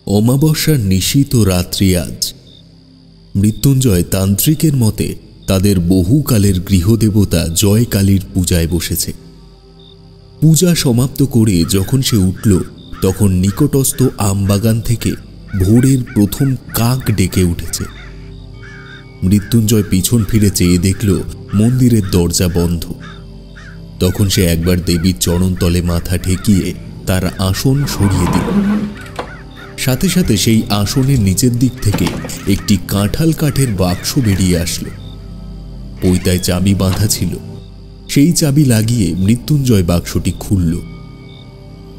অমাবস্যার নিশীত রাত্রি আজ। মৃত্যুঞ্জয় তান্ত্রিকের মতে তাদের বহুকালের গৃহদেবতা জয়কালীর পূজায় বসেছে। পূজা সমাপ্ত করে যখন সে উঠল, তখন নিকটস্থ আমবাগান থেকে ভোরের প্রথম কাক ডেকে উঠেছে। মৃত্যুঞ্জয় পিছন ফিরে চেয়ে দেখল মন্দিরের দরজা বন্ধ। তখন সে একবার দেবীর চরণতলে মাথা ঠেকিয়ে তার আসন সরিয়ে দিল। সাথে সাথে সেই আসনের নিচের দিক থেকে একটি কাঁঠাল কাঠের বাক্স বেরিয়ে আসলো। পইতায় চাবি বাঁধা ছিল। সেই চাবি লাগিয়ে মৃত্যুঞ্জয় বাক্সটি খুলল,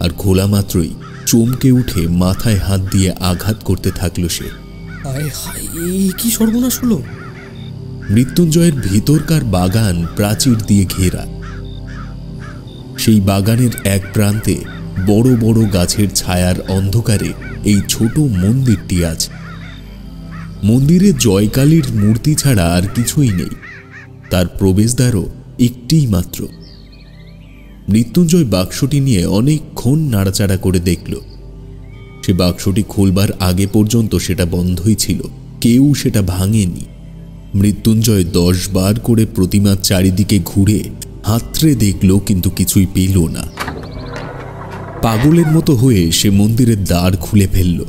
আর খোলা মাত্রই চমকে উঠে মাথায় হাত দিয়ে আঘাত করতে থাকল সে। কি সর্বনাশ হলো! মৃত্যুঞ্জয়ের ভিতরকার বাগান প্রাচীর দিয়ে ঘেরা। সেই বাগানের এক প্রান্তে বড় বড় গাছের ছায়ার অন্ধকারে এই ছোট মন্দিরটি আছে। মন্দিরে জয়কালীর মূর্তি ছাড়া আর কিছুই নেই। তার প্রবেশদ্বারও একটিই মাত্র। মৃত্যুঞ্জয় বাক্সটি নিয়ে অনেকক্ষণ নাড়াচাড়া করে দেখল। সে বাক্সটি খুলবার আগে পর্যন্ত সেটা বন্ধই ছিল, কেউ সেটা ভাঙেনি। মৃত্যুঞ্জয় 10 বার করে প্রতিমার চারিদিকে ঘুরে হাতড়ে দেখল, কিন্তু কিছুই পেল না। পাগলের মতো হয়ে সে মন্দিরের দ্বার খুলে ফেলল।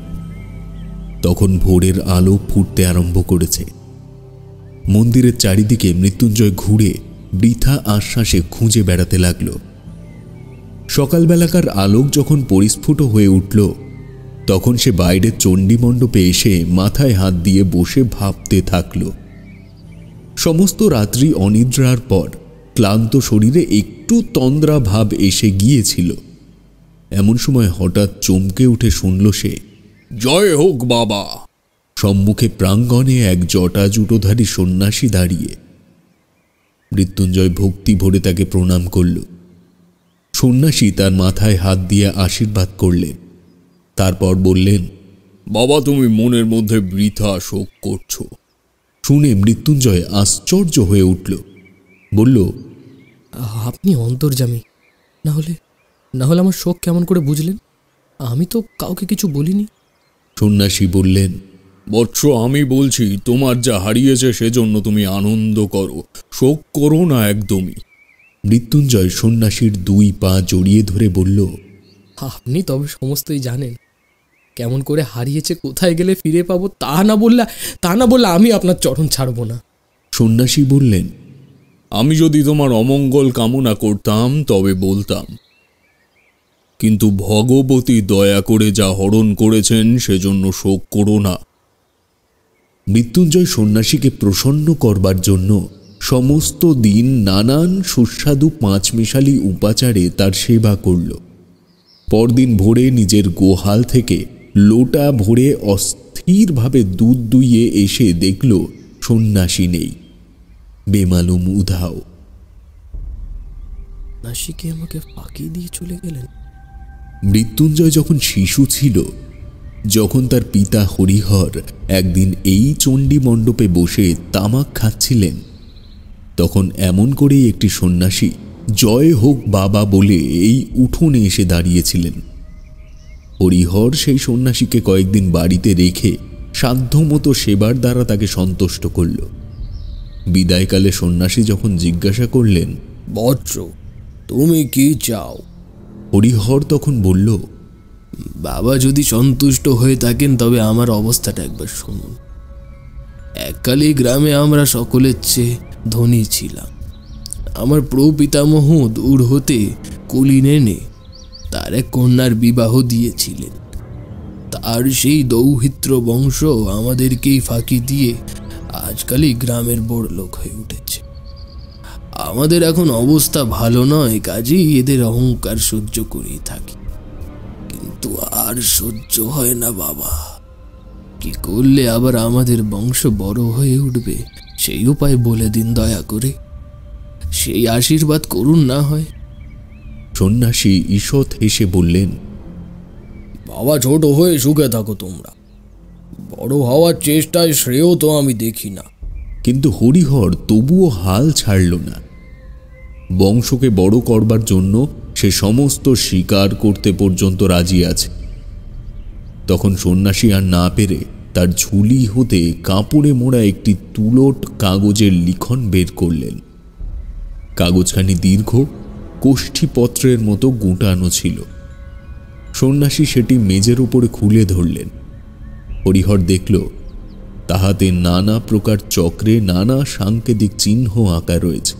তখন ভোরের আলো ফুটতে আরম্ভ করেছে। মন্দিরের চারিদিকে মৃত্যুঞ্জয় ঘুরে বৃথা আশ্বাসে খুঁজে বেড়াতে লাগল। সকালবেলাকার আলোক যখন পরিস্ফুট হয়ে উঠল, তখন সে বাইরের চণ্ডী মণ্ডপে এসে মাথায় হাত দিয়ে বসে ভাবতে থাকল। সমস্ত রাত্রি অনিদ্রার পর ক্লান্ত শরীরে একটু তন্দ্রা ভাব এসে গিয়েছিল। এমন সময় হঠাৎ চমকে উঠে শুনল সে, জয় হোক বাবা। সম্মুখে প্রাঙ্গণে এক জটা জুটোধারী সন্ন্যাসী দাঁড়িয়ে। মৃত্যুঞ্জয় ভক্তি ভরে তাকে প্রণাম করল। সন্ন্যাসী তার মাথায় হাত দিয়ে আশীর্বাদ করলেন। তারপর বললেন, বাবা, তুমি মনের মধ্যে বৃথা শোক করছো। শুনে মৃত্যুঞ্জয় আশ্চর্য হয়ে উঠল। বলল, আপনি অন্তর্যামী, না হলে আমার শোক কেমন করে বুঝলেন? আমি তো কাউকে কিছু বলিনি। সন্ন্যাসী বললেন, বৎস, আমি বলছি তোমার যা হারিয়েছে সেজন্য তুমি আনন্দ করো, শোক করো না একদমই। মৃত্যুঞ্জয় সন্ন্যাসীর 2 পা জড়িয়ে ধরে বলল, আপনি তবে সমস্তই জানেন। কেমন করে হারিয়েছে, কোথায় গেলে ফিরে পাবো, তা না বললে আমি আপনার চরণ ছাড়ব না। সন্ন্যাসী বললেন, আমি যদি তোমার অমঙ্গল কামনা করতাম তবে বলতাম, কিন্তু ভগবতী দয়া করে যা হরণ করেছেন সেজন্য শোক করো না। মৃত্যুঞ্জয় সন্ন্যাসীকে প্রসন্ন করবার জন্য সমস্ত দিন নানান সুস্বাদু 5 মিশালি উপাচারে তার সেবা করল। পরদিন ভোরে নিজের গোহাল থেকে লোটা ভরে অস্থিরভাবে দুধ দুইয়ে এসে দেখল সন্ন্যাসী নেই, বেমালুম উধাও। সন্ন্যাসীকে আমাকে ফাঁকি দিয়ে চলে গেলেন। মৃত্যুঞ্জয় যখন শিশু ছিল, যখন তার পিতা হরিহর একদিন এই চণ্ডী মণ্ডপে বসে তামাক খাচ্ছিলেন, তখন এমন করেই একটি সন্ন্যাসী জয় হোক বাবা বলে এই উঠোনে এসে দাঁড়িয়েছিলেন। হরিহর সেই সন্ন্যাসীকে কয়েকদিন বাড়িতে রেখে সাধ্যমতো সেবার দ্বারা তাকে সন্তুষ্ট করল। বিদায়কালে সন্ন্যাসী যখন জিজ্ঞাসা করলেন, বৎস, তুমি কি চাও? হরিহর তখন বলল, বাবা যদি সন্তুষ্ট হয়ে থাকেন তবে আমার অবস্থাটা একবার শুনুন। এককালে গ্রামে আমরা সকলের চেয়ে ধনী ছিলাম। আমার প্রপিতামহ দূর হতে কুলীন এনে তার এক কন্যার বিবাহ দিয়েছিলেন। তার সেই দৌহিত্র বংশ আমাদেরকেই ফাঁকি দিয়ে আজকালই গ্রামের বড় লোক হয়ে উঠেছে। আমাদের এখন অবস্থা ভালো নয়, কাজেই এদের অহংকার সহ্য করেই থাকি, কিন্তু আর সহ্য হয় না বাবা। কি করলে আবার আমাদের বংশ বড় হয়ে উঠবে সেই উপায় বলে দিন দয়া করে, সেই আশীর্বাদ করুন না হয়। সন্ন্যাসী ঈষৎ হেসে বললেন, বাবা, ছোট হয়ে সুখে থাকো তোমরা, বড় হওয়ার চেষ্টায় শ্রেয় তো আমি দেখি না। কিন্তু হরিহর তবুও হাল ছাড়ল না। বংশকে বড় করবার জন্য সে সমস্ত স্বীকার করতে পর্যন্ত রাজি আছে। তখন সন্ন্যাসী আর না পেরে তার ঝুলি হতে কাপড়ে মোড়া একটি তুলট কাগজের লিখন বের করলেন। কাগজখানি দীর্ঘ, কোষ্ঠীপত্রের মতো গুটানো ছিল। সন্ন্যাসী সেটি মেজের উপরে খুলে ধরলেন। হরিহর দেখল তাহাতে নানা প্রকার চক্রে নানা সাংকেতিক চিহ্ন আঁকা রয়েছে,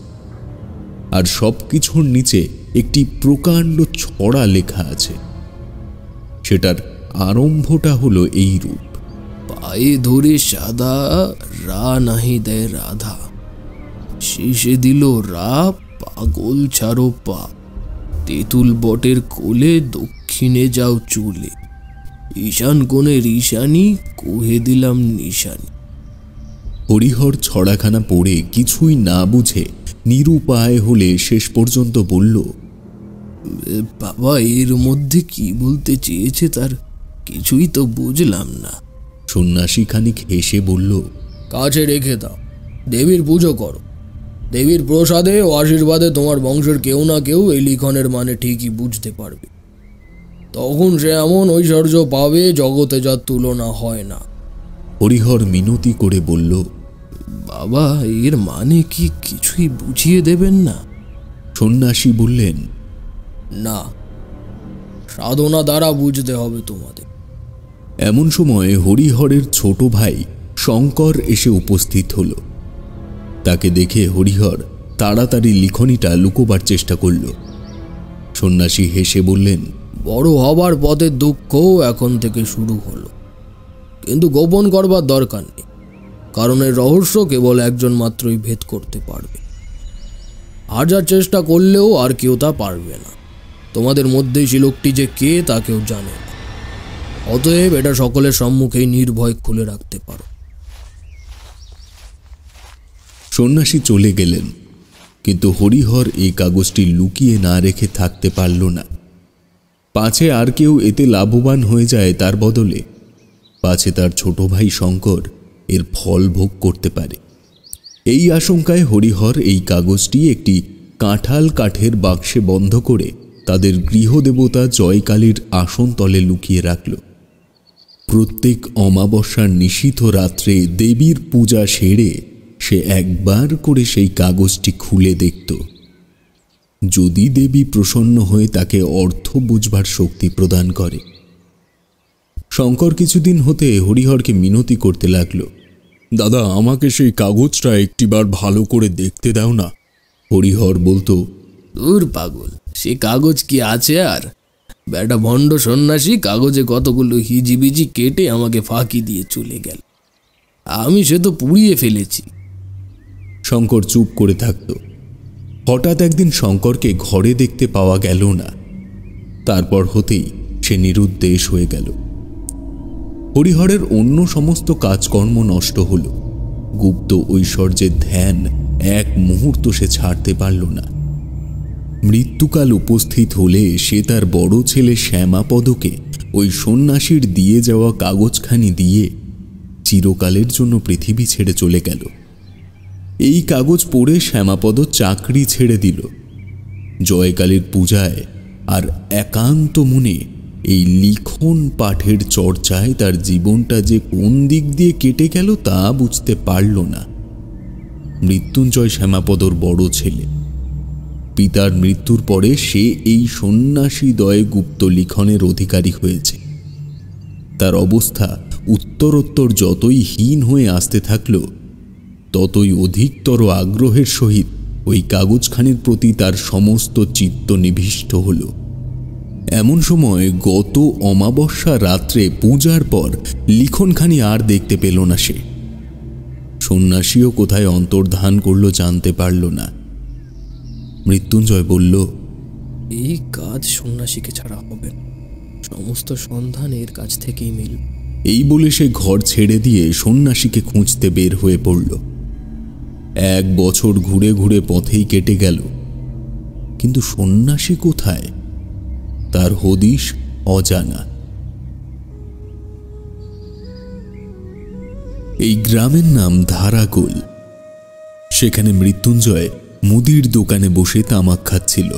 আর সবকিছুর নিচে একটি প্রকাণ্ড ছড়া লেখা আছে। সেটার আরম্ভটা হলো এই রূপ: পায়ে ধরে সাদা, রা নাহি দেয় রাধা, শেষে দিল রা, পাগল ছাড়ো পা, তেঁতুল বটের কোলে দক্ষিণে যাও চলে, ঈশান কোণের ঈশানী, কোহে দিলাম নিশানি। হরিহর ছড়াখানা পড়ে কিছুই না বুঝে নিরুপায় হলে শেষ পর্যন্ত বলল, বাবা, এর মধ্যে কি বলতে চেয়েছে তার কিছুই তো বুঝলাম না। সন্ন্যাসী খানিক হেসে বলল, কাছে রেখে দাও, দেবীর পুজো করো। দেবীর প্রসাদে ও আশীর্বাদে তোমার বংশের কেউ না কেউ এই লিখনের মানে ঠিকই বুঝতে পারবে। তখন সে এমন ঐশ্বর্য পাবে জগতে যার তুলনা হয় না। হরিহর মিনতি করে বলল, বাবা, এর মানে কি কিছুই বুঝিয়ে দেবেন না? সন্ন্যাসী বললেন, না, সাধনা দ্বারা বুঝতে হবে তোমাদের। এমন সময় হরিহরের ছোট ভাই শঙ্কর এসে উপস্থিত হল। তাকে দেখে হরিহর তাড়াতাড়ি লিখনিটা লুকোবার চেষ্টা করল। সন্ন্যাসী হেসে বললেন, বড় হবার পথের দুঃখ এখন থেকে শুরু হলো, কিন্তু গোপন করবার দরকার নেই, কারণ এর রহস্য কেবল একজন মাত্রই ভেদ করতে পারবে। হাজার চেষ্টা করলেও আর কেউ তা পারবে না। তোমাদের মধ্যে সেই লোকটি যে কে তা কেউ জানে না। অতএব এটা সকলের সম্মুখেই নির্ভয় খুলে রাখতে পারো। সন্ন্যাসী চলে গেলেন, কিন্তু হরিহর এই কাগজটি লুকিয়ে না রেখে থাকতে পারল না। পাছে আর কেউ এতে লাভবান হয়ে যায় তার বদলে, পাছে তার ছোট ভাই শঙ্কর এর ফল ভোগ করতে পারে। এই আশঙ্কায় হরিহর এই কাগজটি একটি কাঁঠাল কাঠের বাক্সে বন্ধ করে তাদের গৃহদেবতা জয়কালীর আসন তলে লুকিয়ে রাখল। প্রত্যেক অমাবস্যার নিশীথ রাত্রে দেবীর পূজা সেরে সে একবার করে সেই কাগজটি খুলে দেখত। যদি দেবী প্রসন্ন হয়ে তাকে অর্থ বুঝবার শক্তি প্রদান করে। শঙ্কর কিছুদিন হতে হরিহরকে মিনতি করতে লাগল, দাদা, আমাকে সেই কাগজটা একটিবার ভালো করে দেখতে দাও না। হরিহর বলতো, দূর পাগল, সে কাগজ কি আছে আর? বেটা ভণ্ড সন্ন্যাসী কাগজে কতগুলো হিজিবিজি কেটে আমাকে ফাঁকি দিয়ে চলে গেল। আমি সে তো পুড়িয়ে ফেলেছি। শঙ্কর চুপ করে থাকত। হঠাৎ একদিন শঙ্করকে ঘরে দেখতে পাওয়া গেল না। তারপর হতেই সে নিরুদ্দেশ হয়ে গেল। হরিহরের অন্য সমস্ত কাজকর্ম নষ্ট হল। গুপ্ত ঐশ্বর্যের ধ্যান এক মুহূর্ত সে ছাড়তে পারল না। মৃত্যুকাল উপস্থিত হলে সে তার বড় ছেলে শ্যামাপদকে ওই সন্ন্যাসীর দিয়ে যাওয়া কাগজখানি দিয়ে চিরকালের জন্য পৃথিবী ছেড়ে চলে গেল। এই কাগজ পড়ে শ্যামাপদ চাকরি ছেড়ে দিল। জয়কালীর পূজায় আর একান্ত মনে এই লিখন পাঠের চর্চায় তার জীবনটা যে কোন দিক দিয়ে কেটে গেল তা বুঝতে পারল না। মৃত্যুঞ্জয় শ্যামাপদর বড় ছেলে। পিতার মৃত্যুর পরে সে এই সন্ন্যাসীদ্বয় গুপ্ত লিখনের অধিকারী হয়েছে। তার অবস্থা উত্তরোত্তর যতই হীন হয়ে আসতে থাকল, ততই অধিকতর আগ্রহের সহিত ওই কাগজখানির প্রতি তার সমস্ত চিত্ত নিবিষ্ট হল। এমন সময় গত অমাবস্যা রাত্রে পূজার পর লিখনখানি আর দেখতে পেল না সে। সন্ন্যাসীও কোথায় অন্তর্ধান করল জানতে পারল না। মৃত্যুঞ্জয় বলল, এই কাজ সন্ন্যাসীকে ছাড়া হবে না, সমস্ত সন্ধান এর কাছ থেকেই মিল। এই বলে সে ঘর ছেড়ে দিয়ে সন্ন্যাসীকে খুঁজতে বের হয়ে পড়ল। 1 বছর ঘুরে ঘুরে পথেই কেটে গেল, কিন্তু সন্ন্যাসী কোথায় তার হদিশ অজানা। এই গ্রামের নাম ধারাকোল। সেখানে মৃত্যুঞ্জয় মুদির দোকানে বসে তামাক খাচ্ছিল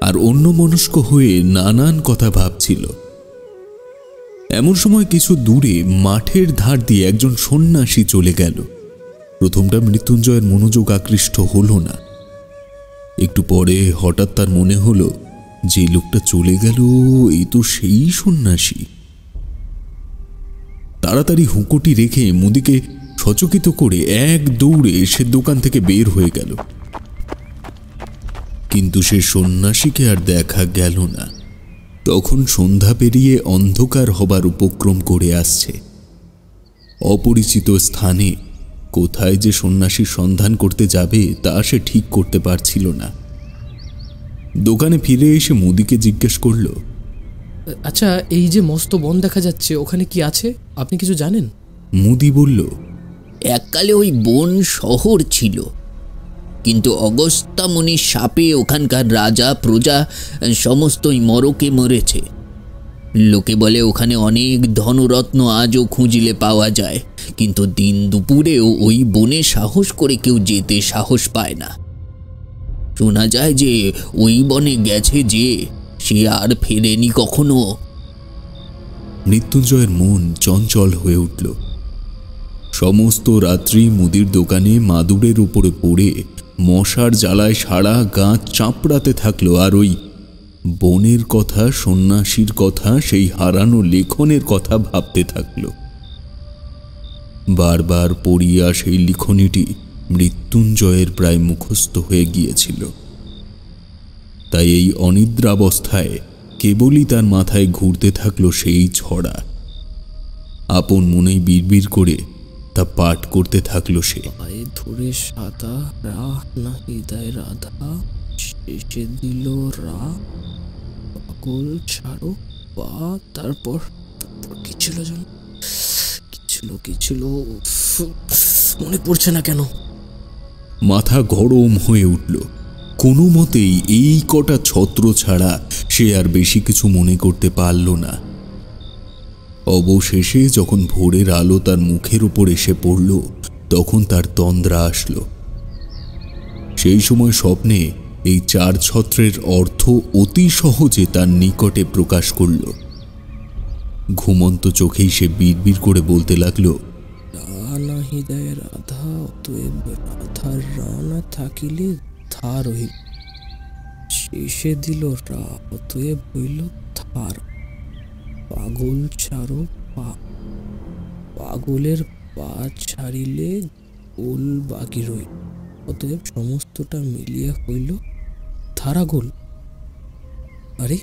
আর অন্যমনস্ক হয়ে নানান কথা ভাবছিল। এমন সময় কিছু দূরে মাঠের ধার দিয়ে একজন সন্ন্যাসী চলে গেল। প্রথমটা মৃত্যুঞ্জয়ের মনোযোগ আকৃষ্ট হল না। একটু পরে হঠাৎ তার মনে হলো যে লোকটা চলে গেল এই তো সেই সন্ন্যাসী। তাড়াতাড়ি হুঁকোটি রেখে মুদিকে সচকিত করে এক দৌড়ে সে দোকান থেকে বের হয়ে গেল। কিন্তু সে সন্ন্যাসীকে আর দেখা গেল না। তখন সন্ধ্যা পেরিয়ে অন্ধকার হবার উপক্রম করে আসছে। অপরিচিত স্থানে কোথায় যে সন্ন্যাসীর সন্ধান করতে যাবে তা সে ঠিক করতে পারছিল না। দোকানে ফিরে এসে মুদিকে জিজ্ঞেস করল, আচ্ছা, এই যে মস্ত বন দেখা যাচ্ছে, ওখানে কি আছে? আপনি কিছু জানেন? মুদি বলল, এককালে ওই বন শহর ছিল, কিন্তু অগস্ত্যা মুনির শাপে ওখানকার রাজা প্রজা সমস্তই মরকে মরেছে। লোকে বলে ওখানে অনেক ধনরত্ন আজও খুঁজলে পাওয়া যায়, কিন্তু দিন দুপুরেও ওই বনে সাহস করে কেউ যেতে সাহস পায় না। শোনা যায় যে ওই বনে গেছে যে সে আর ফেরেনি কখনো। মৃত্যুঞ্জয়ের মন চঞ্চল হয়ে উঠল। সমস্ত রাত্রি মুদির দোকানে মাদুরের উপরে পড়ে মশার জ্বালায় সারা গা চাপড়াতে থাকলো, আর ওই বনের কথা, সন্ন্যাসীর কথা, সেই হারানো লেখনের কথা ভাবতে থাকল। বারবার পড়িয়া সেই লিখনিটি মৃত্যুঞ্জয়ের প্রায় মুখস্থ হয়ে গিয়েছিল। তাই এই অনিদ্রাবস্থায় কেবলই তার মাথায় ঘুরতে থাকলো সেই ছড়া। আপন মনেই বিড়বিড় করে তা পাঠ করতে থাকলো সে। পায়ে ধরে সাদা রাহ না হৃদয় রাধা, শেষে দিল রা, পাগল ছাড়ো পা। তারপর কি ছিল যেন, কি ছিল মনে পড়ছে না কেন। মাথা গরম হয়ে উঠল। কোনো মতেই এই কটা ছত্র ছাড়া সে আর বেশি কিছু মনে করতে পারল না। অবশেষে যখন ভোরের আলো তার মুখের উপর এসে পড়ল, তখন তার তন্দ্রা আসলো। সেই সময় স্বপ্নে এই 4 ছত্রের অর্থ অতি সহজে তার নিকটে প্রকাশ করল। ঘুমন্ত চোখেই সে বিড়বিড় করে বলতে লাগলো, রানা হৃদয় রাধা, অতএব রাধার রানা থাকিলে ধার হইল, শেষে দিল রা, অতএব হইল ধার। পাগল ছাড়ো পা, পাগলের পা ছাড়িলে গোল বাকি রইল, অতএব সমস্তটা মিলিয়ে হইল ধারাগোল। আরে,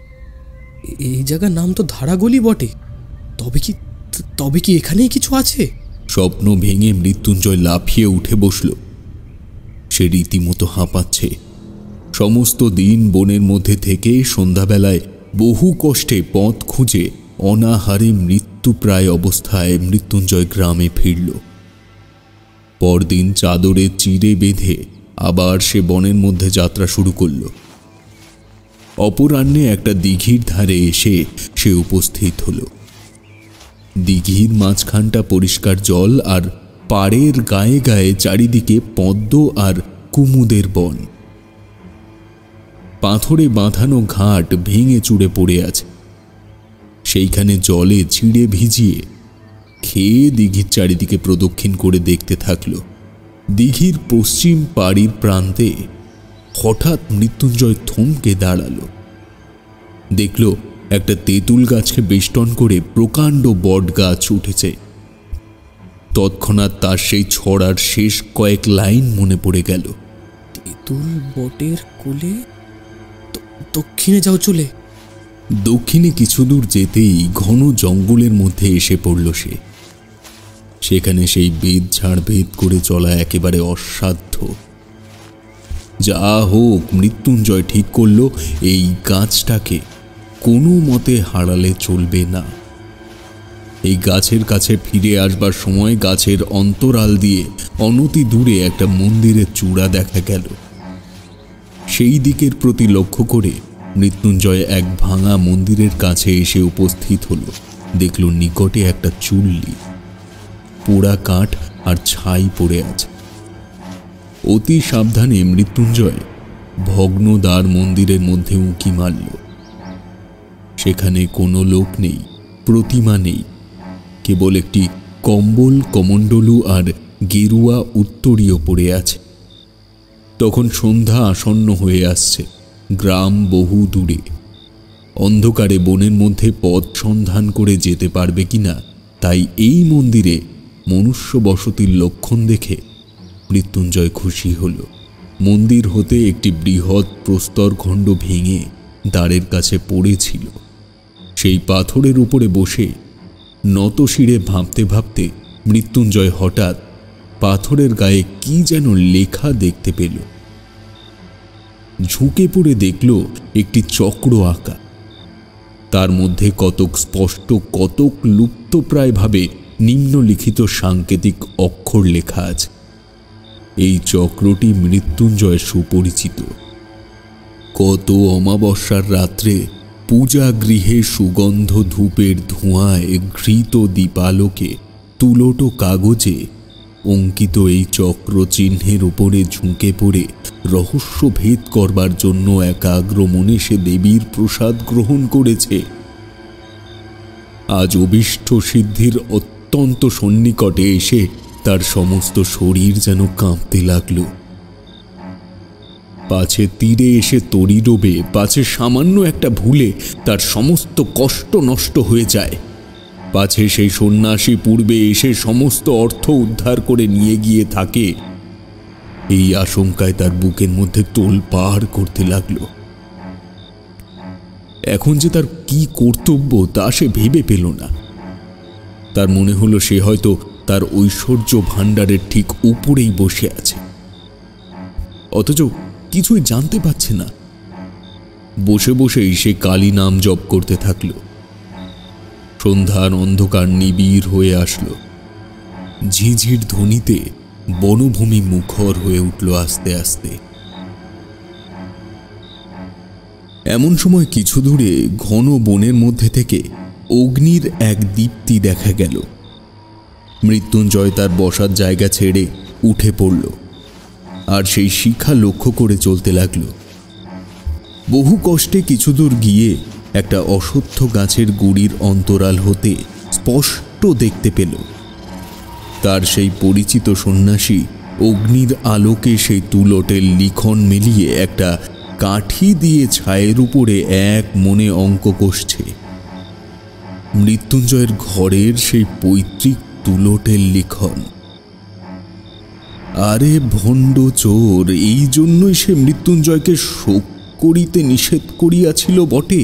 এই জায়গার নাম তো ধারাগোলই বটে। তবে কি এখানেই কিছু আছে? স্বপ্ন ভেঙে মৃত্যুঞ্জয় লাফিয়ে উঠে বসল। সে রীতিমতো হাঁপাচ্ছে। সমস্ত দিন বনের মধ্যে থেকে সন্ধ্যাবেলায় বহু কষ্টে পথ খুঁজে অনাহারে মৃত্যুপ্রায় অবস্থায় মৃত্যুঞ্জয় গ্রামে ফিরল। পরদিন চাদরে চিড়ে বেঁধে আবার সে বনের মধ্যে যাত্রা শুরু করল। অপরাহ্নে একটা দিঘির ধারে এসে সে উপস্থিত হল। দিঘির মাঝখানটা পরিষ্কার জল, আর পাড়ের গায়ে গায়ে চারিদিকে পদ্ম আর কুমুদের বন। পাথরে বাঁধানো ঘাট ভেঙে চুড়ে পড়ে আছে। সেইখানে জলে ছিঁড়ে ভিজিয়ে খেয়ে দিঘির চারিদিকে প্রদক্ষিণ করে দেখতে থাকল। দিঘির পশ্চিম পাড়ির প্রান্তে হঠাৎ মৃত্যুঞ্জয় থমকে দাঁড়াল। দেখল একটা তেঁতুল গাছকে বেষ্টন করে প্রকাণ্ড বট গাছ উঠেছে। তৎক্ষণাৎ তার সেই ছড়ার শেষ কয়েক লাইন মনে পড়ে গেল। তেঁতুল বটের কোলে দক্ষিণে যাও চলে। দক্ষিণে কিছু দূর যেতেই ঘন জঙ্গলের মধ্যে এসে পড়ল সে। সেখানে সেই বেদ ঝাড় ভেদ করে চলা একেবারে অসাধ্য। যা হোক, মৃত্যুঞ্জয় ঠিক করল এই গাছটাকে কোনো মতে হারালে চলবে না। এই গাছের কাছে ফিরে আসবার সময় গাছের অন্তরাল দিয়ে অনতি দূরে একটা মন্দিরের চূড়া দেখা গেল। সেই দিকের প্রতি লক্ষ্য করে মৃত্যুঞ্জয় এক ভাঙা মন্দিরের কাছে এসে উপস্থিত হল। দেখল নিকটে একটা চুল্লি, পোড়া কাঠ আর ছাই পড়ে আছে। অতি সাবধানে মৃত্যুঞ্জয় ভগ্নদ্বার মন্দিরের মধ্যে উঁকি মারল। সেখানে কোনো লোক নেই, প্রতিমা নেই, কেবল একটি কম্বল, কমণ্ডলু আর গেরুয়া উত্তরীয় পড়ে আছে। তখন সন্ধ্যা আসন্ন হয়ে আসছে, গ্রাম বহু দূরে। অন্ধকারে বনের মধ্যে পথ সন্ধান করে যেতে পারবে কিনা, তাই এই মন্দিরে মনুষ্য বসতির লক্ষণ দেখে মৃত্যুঞ্জয় খুশি হল। মন্দির হতে একটি বৃহৎ প্রস্তরখণ্ড ভেঙে দ্বারের কাছে পড়েছিল। সেই পাথরের উপরে বসে নত শিরে ভাবতে ভাবতে মৃত্যুঞ্জয় হঠাৎ পাথরের গায়ে কি যেন লেখা দেখতে পেল। ঝুঁকে পড়ে দেখল একটি চক্র আঁকা, তার মধ্যে কতক স্পষ্ট, কতক লুপ্তপ্রায়ভাবে নিম্নলিখিত সাংকেতিক অক্ষর লেখা আছে। এই চক্রটি মৃত্যুঞ্জয় সুপরিচিত। কত অমাবস্যার রাত্রে পূজা গৃহে সুগন্ধ ধূপের ধোঁয়ায় ঘৃত দীপালোকে তুলোটো কাগজে অঙ্কিত এই চক্র চিহ্নের উপরে ঝুঁকে পড়ে রহস্য ভেদ করবার জন্য একাগ্র মনে সে দেবীর প্রসাদ গ্রহণ করেছে। আজ অভীষ্ট সিদ্ধির অত্যন্ত সন্নিকটে এসে তার সমস্ত শরীর যেন কাঁপতে লাগল। পাছে তীরে এসে তরি ডোবে, পাছে সামান্য একটা ভুলে তার সমস্ত কষ্ট নষ্ট হয়ে যায়, পাছে সেই সন্ন্যাসী পূর্বে এসে সমস্ত অর্থ উদ্ধার করে নিয়ে গিয়ে থাকে, এই আশঙ্কায় তার বুকের মধ্যে তোলপাড় করতে লাগল। এখন যে তার কি কর্তব্য তা সে ভেবে পেল না। তার মনে হলো সে হয়তো তার ঐশ্বর্য ভাণ্ডারের ঠিক উপরেই বসে আছে, অথচ কিছুই জানতে পারছে না। বসে বসেই সে কালী নাম জপ করতে থাকল। সন্ধ্যার অন্ধকার নিবিড় হয়ে আসলো। ঝিঝির ধ্বনিতে বনভূমি মুখর হয়ে উঠল আস্তে আস্তে। এমন সময় কিছু দূরে ঘন বনের মধ্যে থেকে অগ্নির এক দীপ্তি দেখা গেল। মৃত্যুঞ্জয় তার বসার জায়গা ছেড়ে উঠে পড়ল আর সেই শিখা লক্ষ্য করে চলতে লাগল। বহু কষ্টে কিছু দূর গিয়ে একটা অশ্বত্থ গাছের গুড়ির অন্তরাল হতে স্পষ্ট দেখতে পেল তার সেই পরিচিত সন্ন্যাসী অগ্নির আলোকে সেই তুলটের লিখন মিলিয়ে একটা কাঠি দিয়ে ছায়ের উপরে এক মনে অঙ্ক কষছে। মৃত্যুঞ্জয়ের ঘরের সেই পৈতৃক তুলটের লিখন। আরে ভণ্ড চোর, এই জন্যই সে মৃত্যুঞ্জয়কে শোক করিতে নিষেধ করিয়াছিল বটে।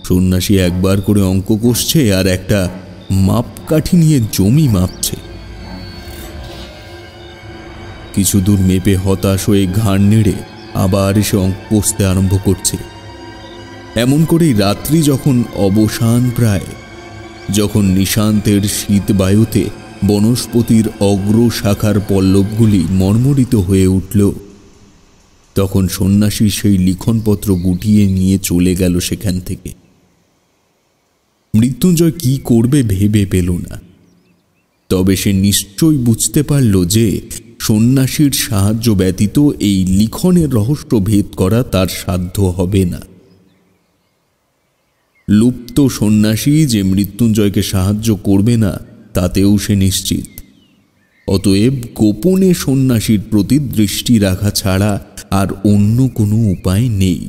সন্ন্যাসী একবার করে অঙ্ক কষছে আর একটা মাপকাঠি নিয়ে জমি মাপছে। কিছু দূর মেপে হতাশ হয়ে ঘাড় নেড়ে আবার এসে অঙ্ক কষতে আরম্ভ করছে। এমন করেই রাত্রি যখন অবসান প্রায়, যখন নিশান্তের শীত বায়ুতে বনস্পতির অগ্র শাখার পল্লবগুলি মর্মরিত হয়ে উঠল, তখন সন্ন্যাসী সেই লিখনপত্র গুটিয়ে নিয়ে চলে গেল সেখান থেকে। মৃত্যুঞ্জয় কি করবে ভেবে পেল না। তবে সে নিশ্চয় বুঝতে পারল যে সন্ন্যাসীর সাহায্য ব্যতীত এই লিখনের রহস্য ভেদ করা তার সাধ্য হবে না। লুপ্ত সন্ন্যাসী যে মৃত্যুঞ্জয়কে সাহায্য করবে না তাতেও সে নিশ্চিত। অতএব গোপনে সন্ন্যাসীর প্রতি দৃষ্টি রাখা ছাড়া আর অন্য কোনো উপায় নেই।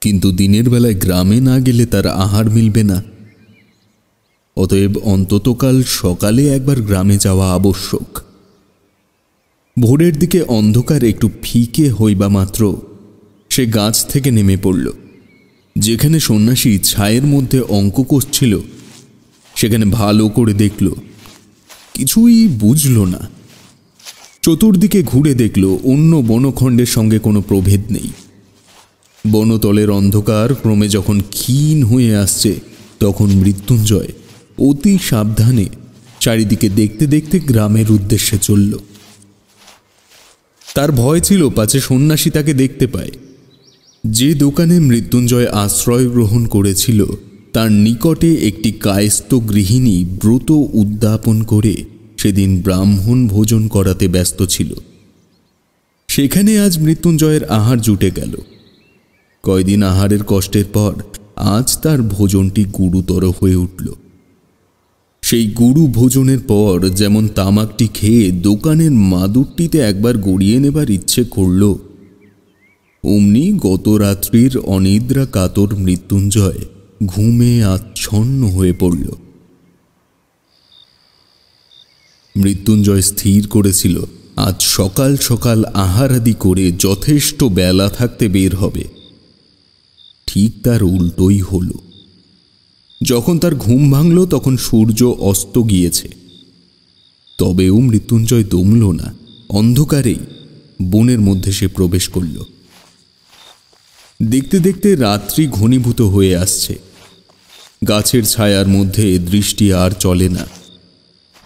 কিন্তু দিনের বেলায় গ্রামে না গেলে তার আহার মিলবে না। অতএব অন্ততকাল সকালে একবার গ্রামে যাওয়া আবশ্যক। ভোরের দিকে অন্ধকার একটু ফিকে হইবা মাত্র সে গাছ থেকে নেমে পড়ল। যেখানে সন্ন্যাসী ছায়ের মধ্যে অঙ্ক কষছিল সেখানে ভালো করে দেখল, কিছুই বুঝল না। চতুর্দিকে ঘুরে দেখল অন্য বনখণ্ডের সঙ্গে কোনো প্রভেদ নেই। বনতলের অন্ধকার ক্রমে যখন ক্ষীণ হয়ে আসছে তখন মৃত্যুঞ্জয় অতি সাবধানে চারিদিকে দেখতে দেখতে গ্রামের উদ্দেশ্যে চলল। তার ভয় ছিল পাছে সন্ন্যাসী তাকে দেখতে পায়। যে দোকানে মৃত্যুঞ্জয় আশ্রয় গ্রহণ করেছিল তার নিকটে একটি কায়স্থ গৃহিণী ব্রত উদ্যাপন করে সেদিন ব্রাহ্মণ ভোজন করাতে ব্যস্ত ছিল। সেখানে আজ মৃত্যুঞ্জয়ের আহার জুটে গেল। কয়দিন আহারের কষ্টের পর আজ তার ভোজনটি গুরুতর হয়ে উঠল। সেই গুরু ভোজনের পর যেমন তামাকটি খেয়ে দোকানের মাদুরটিতে একবার গড়িয়ে নেবার ইচ্ছে করল, অমনি গত রাত্রির অনিদ্রা কাতর মৃত্যুঞ্জয় ঘুমে আচ্ছন্ন হয়ে পড়ল। মৃত্যুঞ্জয় স্থির করেছিল আজ সকাল সকাল আহারাদি করে যথেষ্ট বেলা থাকতে বের হবে। ঠিক তার উল্টোই হল। যখন তার ঘুম ভাঙল তখন সূর্য অস্ত গিয়েছে। তবেও মৃত্যুঞ্জয় দমল না। অন্ধকারেই বনের মধ্যে সে প্রবেশ করল। দেখতে দেখতে রাত্রি ঘনীভূত হয়ে আসছে। গাছের ছায়ার মধ্যে দৃষ্টি আর চলে না।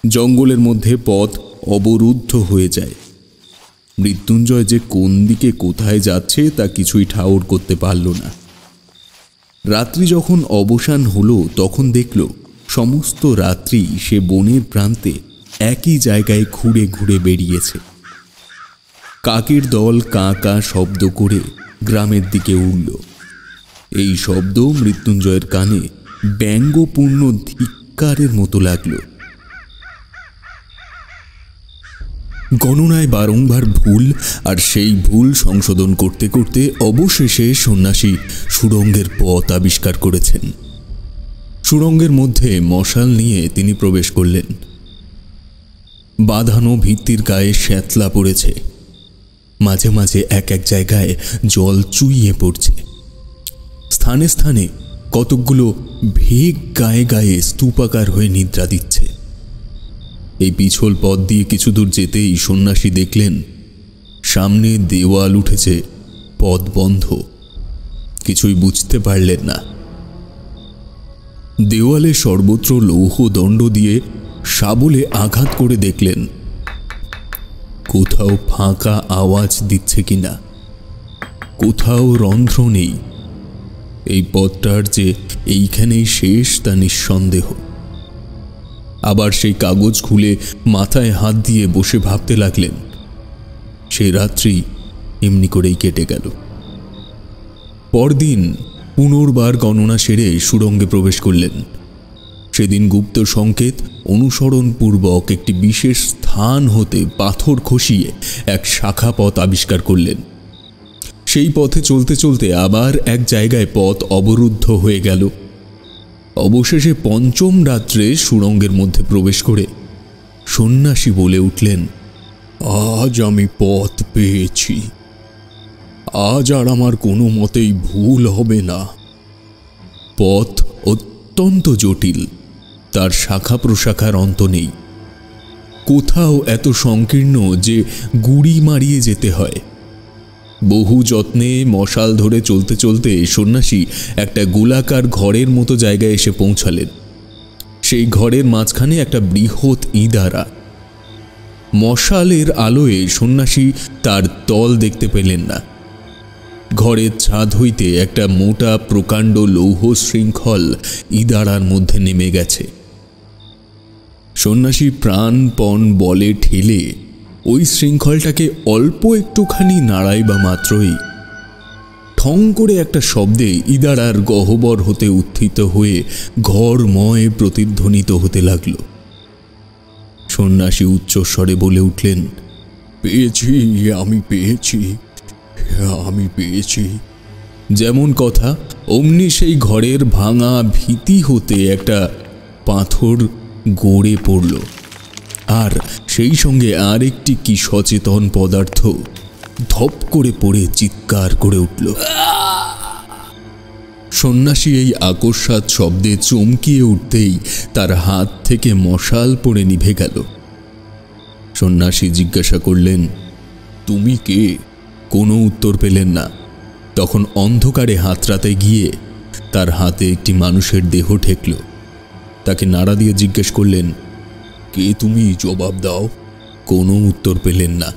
জঙ্গলের মধ্যে পথ অবরুদ্ধ হয়ে যায়। মৃত্যুঞ্জয় যে কোন দিকে কোথায় যাচ্ছে তা কিছুই ঠাউর করতে পারল না। রাত্রি যখন অবসান হলো তখন দেখল সমস্ত রাত্রি সে বনের প্রান্তে একই জায়গায় ঘুরে ঘুরে বেরিয়েছে। কাকের দল কাঁ কাঁ শব্দ করে গ্রামের দিকে উড়ল। এই শব্দ মৃত্যুঞ্জয়ের কানে ব্যঙ্গপূর্ণ ধিক্কারের মতো লাগল। গণনায় বারংবার ভুল, আর সেই ভুল সংশোধন করতে করতে অবশেষে সন্ন্যাসী সুড়ঙ্গের পথ আবিষ্কার করেছেন। সুড়ঙ্গের মধ্যে মশাল নিয়ে তিনি প্রবেশ করলেন। বাঁধানো ভিত্তির গায়ে শ্যাতলা পড়েছে। মাঝে মাঝে এক এক জায়গায় জল চুইয়ে পড়ছে। স্থানে স্থানে কতকগুলো ভেগ গায়ে গায়ে স্তূপাকার হয়ে নিদ্রা দিচ্ছে। এই পিছল পথ দিয়ে কিছু দূর যেতেই সন্ন্যাসী দেখলেন সামনে দেওয়াল উঠেছে, পথ বন্ধ। কিছুই বুঝতে পারলেন না। দেওয়ালে সর্বত্র লৌহ দণ্ড দিয়ে শাবলে আঘাত করে দেখলেন কোথাও ফাঁকা আওয়াজ দিচ্ছে কিনা। কোথাও রন্ধ্র নেই। এই পথটার যে এইখানেই শেষ তা নিঃসন্দেহ। আবার সেই কাগজ খুলে মাথায় হাত দিয়ে বসে ভাবতে লাগলেন সেই রাত্রি এমনি করেই কেটে গেল। পরদিন পুনর্বার গণনা সেরে সুড়ঙ্গে প্রবেশ করলেন। সেদিন গুপ্ত সংকেত অনুসরণপূর্বক একটি বিশেষ স্থান হতে পাথর খসিয়ে এক শাখা পথ আবিষ্কার করলেন। সেই পথে চলতে চলতে আবার এক জায়গায় পথ অবরুদ্ধ হয়ে গেল। অবশেষে পঞ্চম রাত্রে সুড়ঙ্গের মধ্যে প্রবেশ করে সন্ন্যাসী বলে উঠলেন, আজ আমি পথ পেয়েছি। আজ আর আমার কোনো মতেই ভুল হবে না। পথ অত্যন্ত জটিল, তার শাখা প্রশাখার অন্ত নেই। কোথাও এত সংকীর্ণ যে গুড়ি মারিয়ে যেতে হয়। বহু যত্নে মশাল ধরে চলতে চলতে সন্ন্যাসী একটা গোলাকার ঘরের মতো জায়গায় এসে পৌঁছালেন। সেই ঘরের মাঝখানে একটা বৃহৎ ইঁদারা। মশালের আলোয় সন্ন্যাসী তার তল দেখতে পেলেন না। ঘরের ছাদ হইতে একটা মোটা প্রকাণ্ড লৌহ শৃঙ্খল ইঁদারার মধ্যে নেমে গেছে। সন্ন্যাসী প্রাণপণ বলে ঠেলে ওই শৃঙ্খলটাকে অল্প একটুখানি নাড়াইবা মাত্রই ঠং করে একটা শব্দে ইঁদারার গহ্বর হতে উত্থিত হয়ে ঘরময় প্রতিধ্বনিত হতে লাগল। সন্ন্যাসী উচ্চস্বরে বলে উঠলেন, পেয়েছি, আমি পেয়েছি, আমি পেয়েছি। যেমন কথা অমনি সেই ঘরের ভাঙা ভীতি হতে একটা পাথর গড়ে পড়ল, আর সেই সঙ্গে আর একটি কি সচেতন পদার্থ ধপ করে পড়ে চিৎকার করে উঠল। সন্ন্যাসী এই আকস্মাৎ শব্দে চমকিয়ে উঠতেই তার হাত থেকে মশাল পড়ে নিভে গেল। সন্ন্যাসী জিজ্ঞাসা করলেন, তুমি কে? কোনো উত্তর পেলেন না। তখন অন্ধকারে হাতড়াতে গিয়ে তার হাতে একটি মানুষের দেহ ঠেকল। তাকে নাড়া দিয়ে জিজ্ঞেস করলেন, কে তুমি? জবাব দাও। কোনো উত্তর পেলেন না।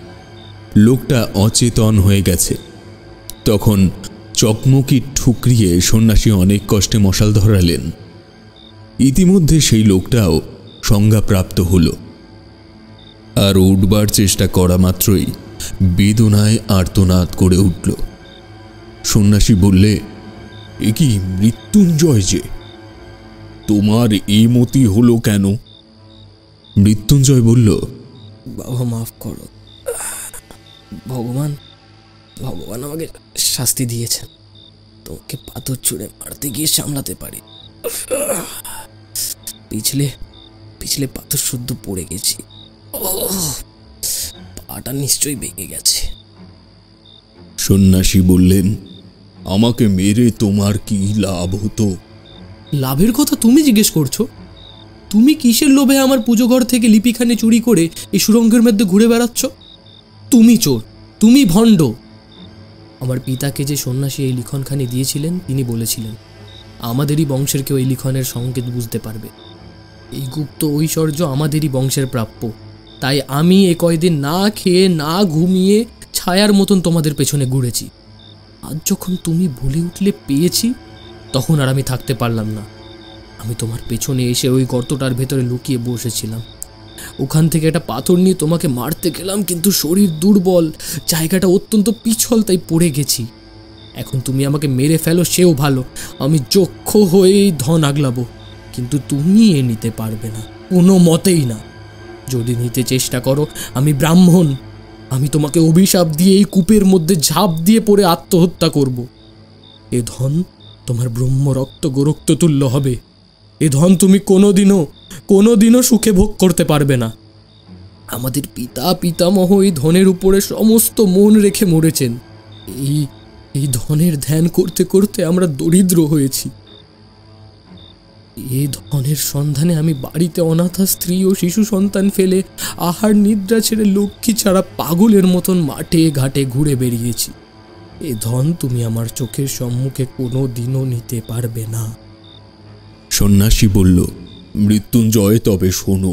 লোকটা অচেতন হয়ে গেছে। তখন চকমকি ঠুকরিয়ে সন্ন্যাসী অনেক কষ্টে মশাল ধরালেন। ইতিমধ্যে সেই লোকটাও সংজ্ঞাপ্রাপ্ত হল, আর উঠবার চেষ্টা করা মাত্রই বেদনায় আর্তনাদ করে উঠল। সন্ন্যাসী বললে, এ কি মৃত্যুঞ্জয় যে? তোমার এই মতি হলো কেন? মৃত্যুঞ্জয় বলল, বাবা মাফ করো, ভগবান ভগবান আমাকে শাস্তি দিয়েছেন। তোমাকে পাথর ছুঁড়ে মারতে গিয়ে সামলাতে পারি, পিছলে পিছলে পাথর শুদ্ধ পড়ে গেছি, পাটা নিশ্চয়ই ভেঙে গেছে। সন্ন্যাসী বললেন, আমাকে মেরে তোমার কি লাভ হতো? লাভের কথা তুমি জিজ্ঞেস করছো? তুমি কিসের লোভে আমার পুজো ঘর থেকে লিপিখানি চুরি করে এই সুরঙ্গের মধ্যে ঘুরে বেড়াচ্ছ? তুমি চোর, তুমি ভণ্ড। আমার পিতাকে যে সন্ন্যাসী এই লিখনখানি দিয়েছিলেন, তিনি বলেছিলেন আমাদেরই বংশের কেউ এই লিখনের সংকেত বুঝতে পারবে। এই গুপ্ত ঐশ্বর্য আমাদেরই বংশের প্রাপ্য। তাই আমি এ কয়দিন না খেয়ে না ঘুমিয়ে ছায়ার মতন তোমাদের পেছনে ঘুরেছি। আজ যখন তুমি বলে উঠলে পেয়েছি, তখন আর আমি থাকতে পারলাম না। আমি তোমার পেছনে এসে ওই গর্তটার ভেতরে লুকিয়ে বসেছিলাম। ওখান থেকে একটা পাথর নিয়ে তোমাকে মারতে গেলাম, কিন্তু শরীর দুর্বল, জায়গাটা অত্যন্ত পিছল, তাই পড়ে গেছি। এখন তুমি আমাকে মেরে ফেলো সেও ভালো, আমি যক্ষ হয়েই ধন আগলাবো, কিন্তু তুমি এ নিতে পারবে না, কোনো মতেই না। যদি নিতে চেষ্টা করো, আমি ব্রাহ্মণ, আমি তোমাকে অভিশাপ দিয়ে এই কূপের মধ্যে ঝাঁপ দিয়ে পড়ে আত্মহত্যা করব। এ ধন তোমার ব্রহ্ম রক্ত গোরক্ত তুল্য হবে। এ ধন তুমি কোনোদিনও সুখে ভোগ করতে পারবে না। আমাদের পিতা পিতামহ এই ধনের উপরে সমস্ত মন রেখে মরেছেন। এই ধনের ধ্যান করতে করতে আমরা দরিদ্র হয়েছি। এই ধনের সন্ধানে আমি বাড়িতে অনাথা স্ত্রী ও শিশু সন্তান ফেলে আহার নিদ্রা ছেড়ে লক্ষ্মী ছাড়া পাগলের মতন মাঠে ঘাটে ঘুরে বেরিয়েছি। এ ধন তুমি আমার চোখের সম্মুখে কোনো দিনও নিতে পারবে না। সন্ন্যাসী বলল, মৃত্যুঞ্জয়, তবে শোনো,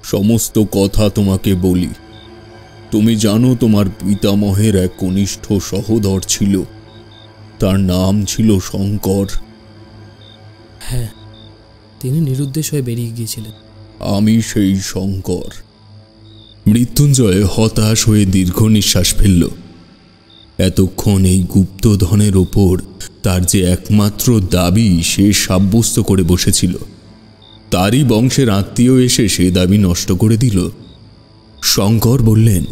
সমস্ত কথা তোমাকে বলি। তুমি জানো তোমার পিতামহের এক কনিষ্ঠ সহোদর ছিল, তার নাম ছিল শঙ্কর। হ্যাঁ, তিনি নিরুদ্দেশ হয়ে বেরিয়ে গিয়েছিলেন। আমি সেই শঙ্কর। মৃত্যুঞ্জয় হতাশ হয়ে দীর্ঘ নিঃশ্বাস ফেলল। এতক্ষণ এই গুপ্তধনের ওপর তার যে একমাত্র দাবি সে সাব্যস্ত করে বসেছিল, তারই বংশের আত্মীয় এসে সে দাবি নষ্ট করে দিল। শঙ্কর বললেন,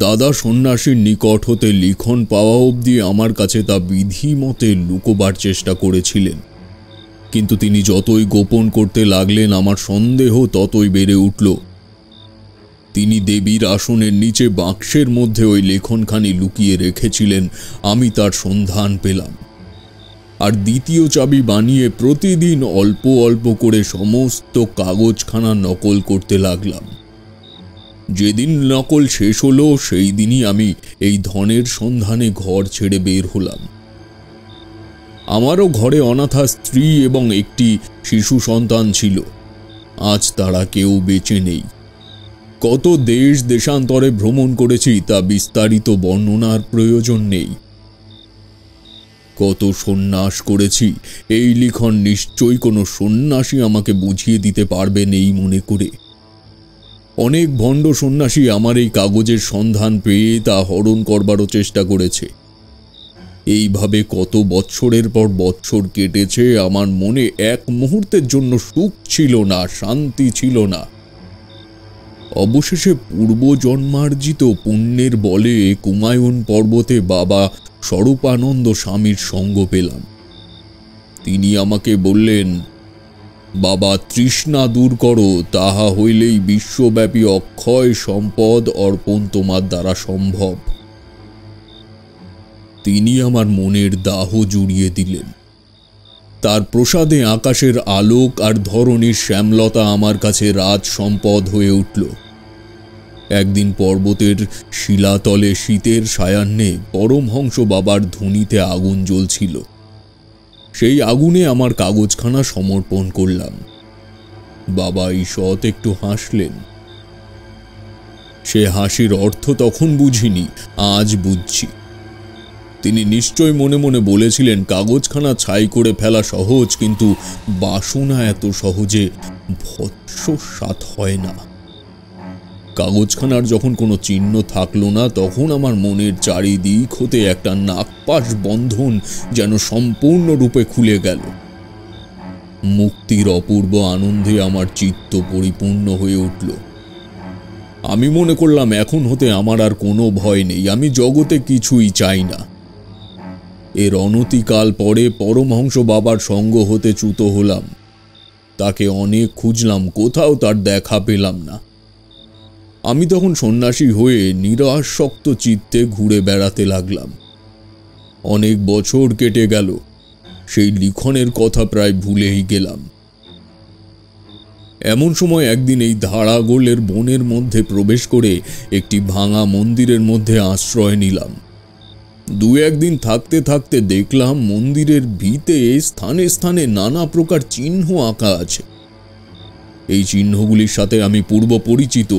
দাদা সন্ন্যাসীর নিকট হতে লিখন পাওয়া অবধি আমার কাছে তা বিধি মতে লুকোবার চেষ্টা করেছিলেন, কিন্তু তিনি যতই গোপন করতে লাগলেন আমার সন্দেহ ততই বেড়ে উঠল। তিনি দেবীর আসনের নিচে বাক্সের মধ্যে ওই লেখনখানি লুকিয়ে রেখেছিলেন, আমি তার সন্ধান পেলাম। আর দ্বিতীয় চাবি বানিয়ে প্রতিদিন অল্প অল্প করে সমস্ত কাগজখানা নকল করতে লাগলাম। যেদিন নকল শেষ হলো সেই দিনই আমি এই ধনের সন্ধানে ঘর ছেড়ে বের হলাম। আমারও ঘরে অনাথা স্ত্রী এবং একটি শিশু সন্তান ছিল। আজ তারা কেউ বেঁচে নেই। কত দেশ দেশান্তরে ভ্রমণ করেছি তা বিস্তারিত বর্ণনার প্রয়োজন নেই। কত সন্ন্যাস করেছি, এই লিখন নিশ্চয়ই কোনো সন্ন্যাসী আমাকে বুঝিয়ে দিতে পারবেন এই মনে করে। অনেক ভণ্ড সন্ন্যাসী আমার এই কাগজের সন্ধান পেয়ে তা হরণ করবারও চেষ্টা করেছে। এইভাবে কত বৎসরের পর বৎসর কেটেছে, আমার মনে এক মুহূর্তের জন্য সুখ ছিল না, শান্তি ছিল না। অবশেষে পূর্বজন্মার্জিত পুণ্যের বলে কুমায়ুন পর্বতে বাবা স্বরূপানন্দ স্বামীর সঙ্গ পেলাম। তিনি আমাকে বললেন, বাবা, তৃষ্ণা দূর করো, তাহা হইলেই বিশ্বব্যাপী অক্ষয় সম্পদ অর্পণ তোমার দ্বারা সম্ভব। তিনি আমার মনের দাহ জুড়িয়ে দিলেন। তার প্রসাদে আকাশের আলোক আর ধরণীর শ্যামলতা আমার কাছে রাজ সম্পদ হয়ে উঠল। একদিন পর্বতের শিলাতলে শীতের সায়াহ্নে পরমহংস বাবার ধুনিতে আগুন জ্বলছিল। সেই আগুনে আমার কাগজখানা সমর্পণ করলাম। বাবা ঈষৎ একটু হাসলেন। সে হাসির অর্থ তখন বুঝিনি, আজ বুঝছি। তিনি নিশ্চয় মনে মনে বলেছিলেন, কাগজখানা ছাই করে ফেলা সহজ, কিন্তু বাসনা এত সহজে ভৎসসাৎ হয় না। কাগজখানার যখন কোনো চিহ্ন থাকলো না, তখন আমার মনের চারিদিক হতে একটা নাগপাশ বন্ধন যেন সম্পূর্ণরূপে খুলে গেল। মুক্তির অপূর্ব আনন্দে আমার চিত্ত পরিপূর্ণ হয়ে উঠল। আমি মনে করলাম এখন হতে আমার আর কোনো ভয় নেই, আমি জগতে কিছুই চাই না। এর অনতিকাল পরে পরমহংস বাবার সঙ্গ হতে চ্যুত হলাম। তাকে অনেক খুঁজলাম, কোথাও তার দেখা পেলাম না। আমি তখন সন্ন্যাসী হয়ে নিরাসক্ত চিত্তে ঘুরে বেড়াতে লাগলাম। অনেক বছর কেটে গেল, সেই লিখনের কথা প্রায় ভুলেই গেলাম। এমন সময় একদিন এই ধারাগোলের বনের মধ্যে প্রবেশ করে একটি ভাঙা মন্দিরের মধ্যে আশ্রয় নিলাম। দু একদিন থাকতে থাকতে দেখলাম মন্দিরের ভিতে স্থানে স্থানে নানা প্রকার চিহ্ন আঁকা আছে। এই চিহ্নগুলির সাথে আমি পূর্ব পরিচিত।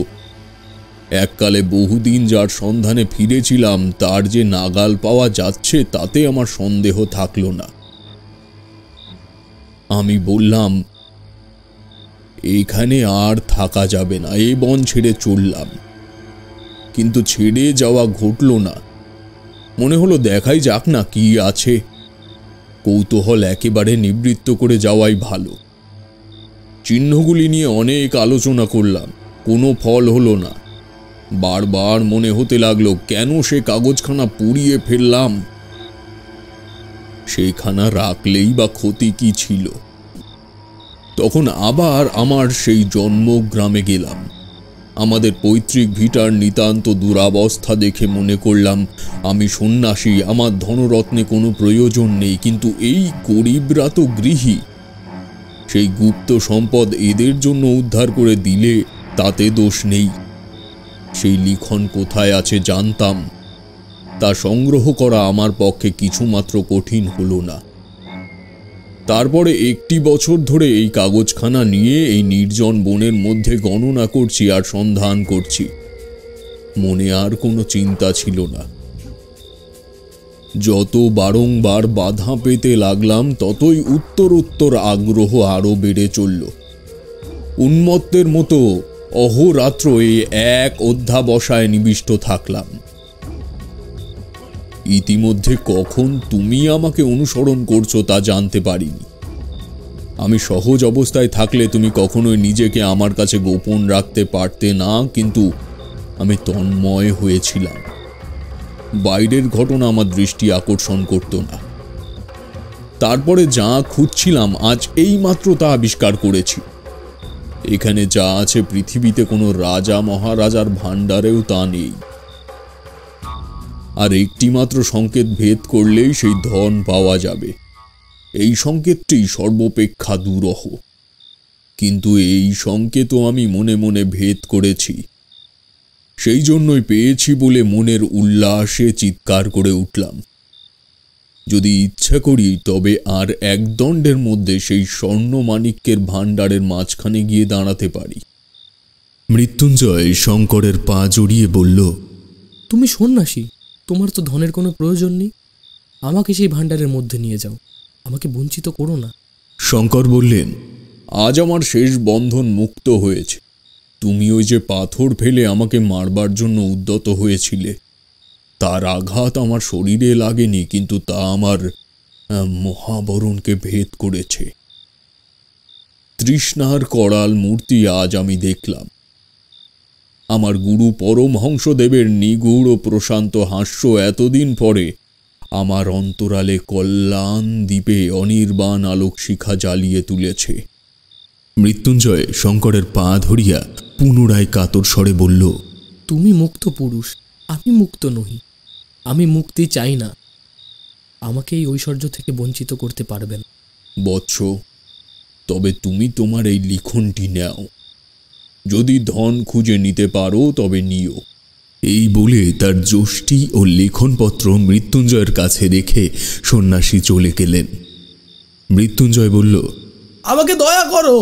এককালে বহুদিন যার সন্ধানে ফিরেছিলাম তার যে নাগাল পাওয়া যাচ্ছে তাতে আমার সন্দেহ থাকল না। আমি বললাম, এখানে আর থাকা যাবে না, এই বন ছেড়ে চললাম। কিন্তু ছেড়ে যাওয়া ঘটল না। মনে হলো দেখাই যাক না কি আছে। কৌতূহল একেবারে নিবৃত্ত করে যাওয়াই ভালো। চিহ্নগুলি নিয়ে অনেক আলোচনা করলাম, কোনো ফল হলো না। বারবার মনে হতে লাগলো কেন সে কাগজখানা পুড়িয়ে ফেললাম। সেইখানা রাখলেই বা ক্ষতি কি ছিল। তখন আবার আমার সেই জন্মগ্রামে গেলাম। আমাদের পৈতৃক ভিটার নিতান্ত দুরাবস্থা দেখে মনে করলাম আমি সন্ন্যাসী, আমার ধনরত্নে কোনো প্রয়োজন নেই, কিন্তু এই গরিবরা তো গৃহী। সেই গুপ্ত সম্পদ এদের জন্য উদ্ধার করে দিলে তাতে দোষ নেই। সেই লিখন কোথায় আছে জানতাম, তা সংগ্রহ করা আমার পক্ষে কিছুমাত্র কঠিন হলো না। তারপরে একটি বছর ধরে এই কাগজখানা নিয়ে এই নির্জন বনের মধ্যে গণনা করছি আর সন্ধান করছি। মনে আর কোনো চিন্তা ছিল না। যত বারংবার বাধা পেতে লাগলাম ততই উত্তরোত্তর আগ্রহ আরো বেড়ে চলল। উন্মত্তের মতো অহোরাত্র এই এক অধ্যাবসায় নিবিষ্ট থাকলাম। ইতিমধ্যে কখন তুমি আমাকে অনুসরণ করছো তা জানতে পারিনি। আমি সহজ অবস্থায় থাকলে তুমি কখনোই নিজেকে আমার কাছে গোপন রাখতে পারতে না, কিন্তু আমি তন্ময় হয়েছিলাম। বাইরের ঘটনা আমার দৃষ্টি আকর্ষণ করত না। তারপরে যা খুঁজছিলাম আজ এইমাত্র তা আবিষ্কার করেছি। এখানে যা আছে পৃথিবীতে কোনো রাজা মহারাজার ভাণ্ডারেও তা নেই। আর একটি মাত্র সংকেত ভেদ করলেই সেই ধন পাওয়া যাবে। এই সংকেতটি সর্বাপেক্ষা দুরূহ, কিন্তু এই সংকেতও আমি মনে মনে ভেদ করেছি। সেই জন্যই পেয়েছি বলে মনের উল্লাসে চিৎকার করে উঠলাম। যদি ইচ্ছা করি তবে আর এক দণ্ডের মধ্যে সেই স্বর্ণমাণিক্যের ভাণ্ডারের মাঝখানে গিয়ে দাঁড়াতে পারি। মৃত্যুঞ্জয় শঙ্করের পা জড়িয়ে বলল, তুমি সন্ন্যাসী, তোমার তো ধনের কোনো প্রয়োজন নেই। আমাকে সেই ভাণ্ডারের মধ্যে নিয়ে যাও, আমাকে বঞ্চিত করো না। শঙ্কর বললেন, আজ আমার শেষ বন্ধন মুক্ত হয়েছে। তুমি ওই যে পাথর ফেলে আমাকে মারবার জন্য উদ্যত হয়েছিলে, তার আঘাত আমার শরীরে লাগেনি, কিন্তু তা আমার মহাবরণকে ভেদ করেছে। তৃষ্ণার করাল মূর্তি আজ আমি দেখলাম। আমার গুরু পরমহংসদেবের নিগুড় ও প্রশান্ত হাস্য এতদিন পরে আমার অন্তরালে কল্যাণ দ্বীপে অনির্বাণ আলোক শিখা জ্বালিয়ে তুলেছে। মৃত্যুঞ্জয় শঙ্করের পা ধরিয়া পুনরায় কাতর স্বরে বলল, তুমি মুক্ত পুরুষ, আমি মুক্ত নহি। আমি মুক্তি চাই না। আমাকে এই ঐশ্বর্য থেকে বঞ্চিত করতে পারবেন। বৎস, তবে তুমি তোমার এই লিখনটি নাও। যদি ধন খুঁজে নিতে পারো তবে নিও। এই বলে তার যষ্টি ও লেখনপত্র মৃত্যুঞ্জয়ের কাছে রেখে সন্ন্যাসী চলে গেলেন। মৃত্যুঞ্জয় বলল, আমাকে দয়া করো,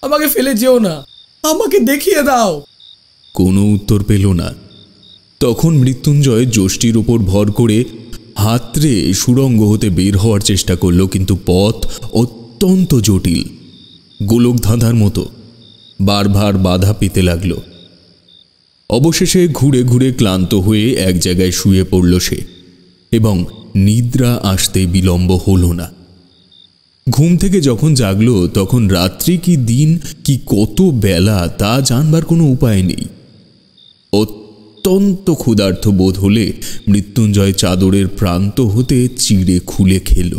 আমাকে ফেলে যেও না, আমাকে দেখিয়ে দাও। কোনো উত্তর পেল না। তখন মৃত্যুঞ্জয় যষ্টির ওপর ভর করে হাতড়ে সুড়ঙ্গ হতে বের হওয়ার চেষ্টা করল, কিন্তু পথ অত্যন্ত জটিল, গোলক ধাঁধার মতো। বারবার বাধা পেতে লাগল। অবশেষে ঘুরে ঘুরে ক্লান্ত হয়ে এক জায়গায় শুয়ে পড়ল সে, এবং নিদ্রা আসতে বিলম্ব হল না। ঘুম থেকে যখন জাগল তখন রাত্রি কি দিন কি কত বেলা তা জানবার কোনো উপায় নেই। অত্যন্ত ক্ষুধার্ত বোধ হলে মৃত্যুঞ্জয় চাদরের প্রান্ত হতে চিড়ে খুলে খেল।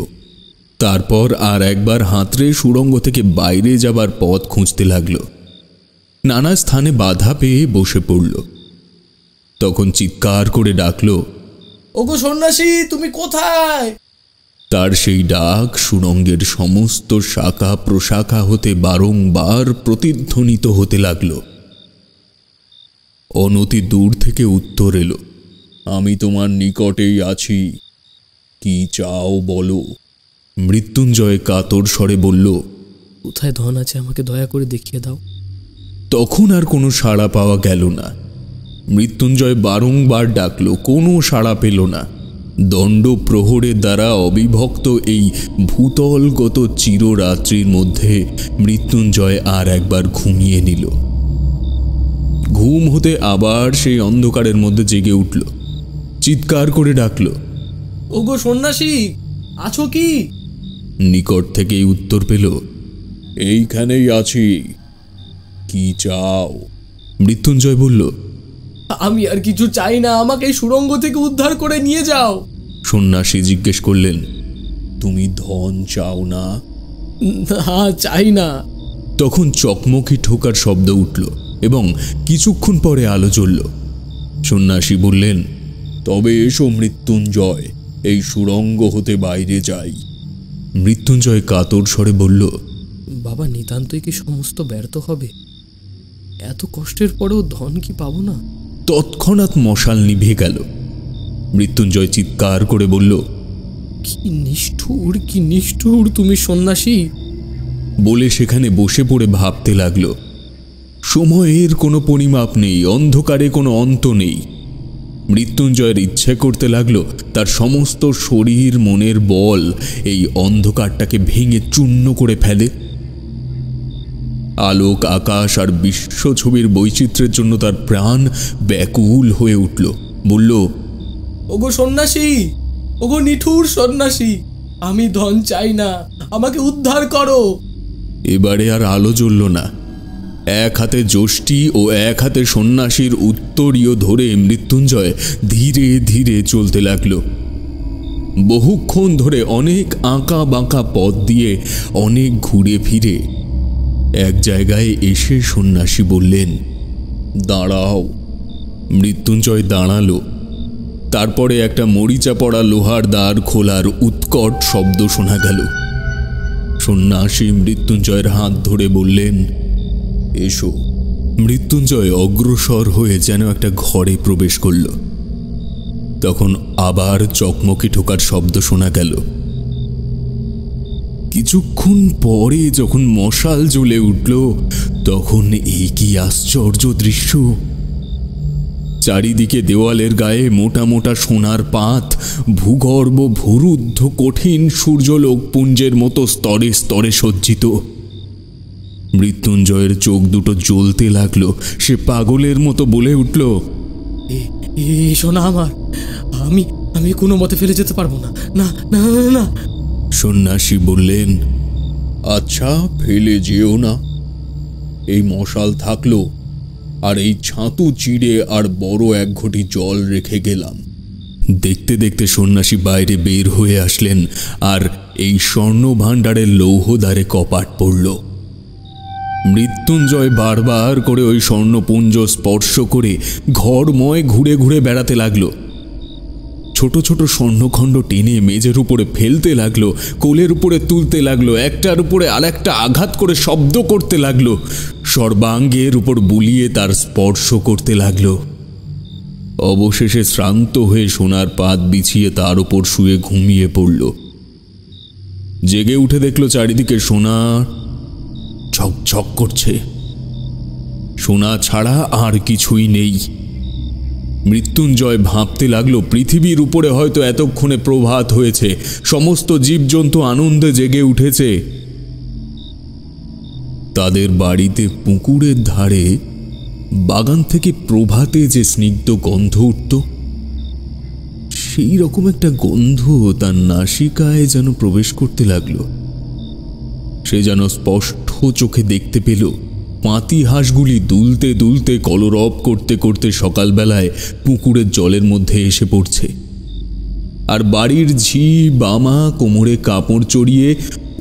তারপর আর একবার হাতড়ে সুড়ঙ্গ থেকে বাইরে যাবার পথ খুঁজতে লাগল। নানা স্থানে বাধা পেয়ে বসে পড়ল। তখন চিৎকার করে ডাকল, ওগো সন্ন্যাসী, তুমি কোথায়? তার সেই ডাক সুড়ঙ্গের সমস্ত শাখা প্রশাখা হতে বারংবার প্রতিধ্বনিত হতে লাগল। অনতি দূর থেকে উত্তর এলো, আমি তোমার নিকটেই আছি, কি চাও বলো। মৃত্যুঞ্জয় কাতর স্বরে বলল, কোথায় ধন আছে আমাকে দয়া করে দেখিয়ে দাও। তখন আর কোনো সাড়া পাওয়া গেল না। মৃত্যুঞ্জয় বারংবার ডাকল, কোনো সাড়া পেল না। দণ্ড প্রহরের দ্বারা অবিভক্ত এই ভূতলগত চিররাত্রির মধ্যে মৃত্যুঞ্জয় আর একবার ঘুমিয়ে নিল। ঘুম হতে আবার সেই অন্ধকারের মধ্যে জেগে উঠল, চিৎকার করে ডাকল, ওগো সন্ন্যাসী, আছো কি? নিকট থেকেই উত্তর পেল, এইখানেই আছি, কি চাও। মৃত্যুঞ্জয় বলল, আমি আর কিছু চাই না, আমাকে এই সুড়ঙ্গ থেকে উদ্ধার করে নিয়ে যাও। সন্ন্যাসী জিজ্ঞেস করলেন, তুমি ধন চাও না? না, চাই না। তখন চকমকি ঠোকার শব্দ উঠল এবং কিছুক্ষণ পরে আলো জ্বলল। সন্ন্যাসী বললেন, তবে এসো মৃত্যুঞ্জয়, এই সুড়ঙ্গ হতে বাইরে যাই। মৃত্যুঞ্জয় কাতর স্বরে বলল, বাবা, নিতান্তই কি সমস্ত ব্যর্থ হবে? এত কষ্টের পরেও ধন কি পাবো না? তৎক্ষণাৎ মশাল নিভে গেল। মৃত্যুঞ্জয় চিৎকার করে বলল, কি নিষ্ঠুর তুমি সন্ন্যাসী। বলে সেখানে বসে পড়ে ভাবতে লাগল। সময়ের কোনো পরিমাপ নেই, অন্ধকারে কোনো অন্ত নেই। মৃত্যুঞ্জয়ের ইচ্ছে করতে লাগলো তার সমস্ত শরীর মনের বল এই অন্ধকারটাকে ভেঙে চূর্ণ করে ফেলে। আলোক, আকাশ আর বিশ্ব ছবির বৈচিত্র্যের জন্য তার প্রাণ ব্যাকুল হয়ে উঠল। বলল, ওগো সন্ন্যাসী, ওগো নিঠুর সন্ন্যাসী, আমি ধন চাই না, আমাকে উদ্ধার করো। এবারে আর আলো জ্বলল না। এক হাতে যষ্টি ও এক হাতে সন্ন্যাসীর উত্তরীয় ধরে মৃত্যুঞ্জয় ধীরে ধীরে চলতে লাগল। বহুক্ষণ ধরে অনেক আঁকা বাঁকা পথ দিয়ে অনেক ঘুরে ফিরে এক জায়গায় এসে সন্ন্যাসী বললেন, দাঁড়াও। মৃত্যুঞ্জয় দাঁড়ালো। তারপরে একটা মরিচা পড়া লোহার দ্বার খোলার উৎকট শব্দ শোনা গেল। সন্ন্যাসী মৃত্যুঞ্জয়ের হাত ধরে বললেন, এসো। মৃত্যুঞ্জয় অগ্রসর হয়ে যেন একটা ঘরে প্রবেশ করল। তখন আবার চকমকি ঠোকার শব্দ শোনা গেল। কিছুক্ষণ পরে যখন মশাল জ্বলে উঠল তখন এই কি আশ্চর্য দৃশ্য! চারিদিকে দেওয়ালের গায়ে মোটা মোটা সোনার পাত, ভূগর্ভ ভূরুদ্ধ কঠিন সূর্যলোক পুঞ্জের মতো স্তরে স্তরে সজ্জিত। মৃত্যুঞ্জয়ের চোখ দুটো জ্বলতে লাগলো। সে পাগলের মতো বলে উঠল, সোনা আমার, আমি কোনো মতে ফেলে যেতে পারবো না, না না না। সন্ন্যাসী বললেন, আচ্ছা, ফেলে যেও না। এই মশাল থাকলো আর এই ছাতু চিড়ে আর বড় এক ঘটি জল রেখে গেলাম। দেখতে দেখতে সন্ন্যাসী বাইরে বের হয়ে আসলেন আর এই স্বর্ণ ভাণ্ডারের লৌহদ্বারে কপাট পড়ল। মৃত্যুঞ্জয় বারবার করে ওই স্বর্ণপুঞ্জ স্পর্শ করে ঘরময় ঘুরে ঘুরে বেড়াতে লাগলো। ছোট ছোট স্বর্ণখণ্ড টেনে মেঝের উপরে ফেলতে লাগলো, কোলের উপরে তুলতে লাগলো, একটার উপরে আরেকটা আঘাত করে শব্দ করতে লাগলো, সর্বাঙ্গের উপর বুলিয়ে তার স্পর্শ করতে লাগলো। অবশেষে শ্রান্ত হয়ে সোনার পাত বিছিয়ে তার উপর শুয়ে ঘুমিয়ে পড়ল। জেগে উঠে দেখল চারিদিকে সোনা ঝকঝক করছে। সোনা ছাড়া আর কিছুই নেই। মৃত্যুঞ্জয় ভাবতে লাগলো, পৃথিবীর উপরে হয়তো এতক্ষণে প্রভাত হয়েছে, সমস্ত জীবজন্তু আনন্দে জেগে উঠেছে। তাদের বাড়িতে পুকুরের ধারে বাগান থেকে প্রভাতে যে স্নিগ্ধ গন্ধ উঠত, সেই রকম একটা গন্ধ তার নাসিকায় যেন প্রবেশ করতে লাগলো। সে যেন স্পষ্ট চোখে দেখতে পেল পাতি হাঁসগুলি দুলতে দুলতে কলরব করতে করতে সকালবেলায় পুকুরের জলের মধ্যে এসে পড়ছে, আর বাড়ির ঝি বামা কোমরে কাপড় চড়িয়ে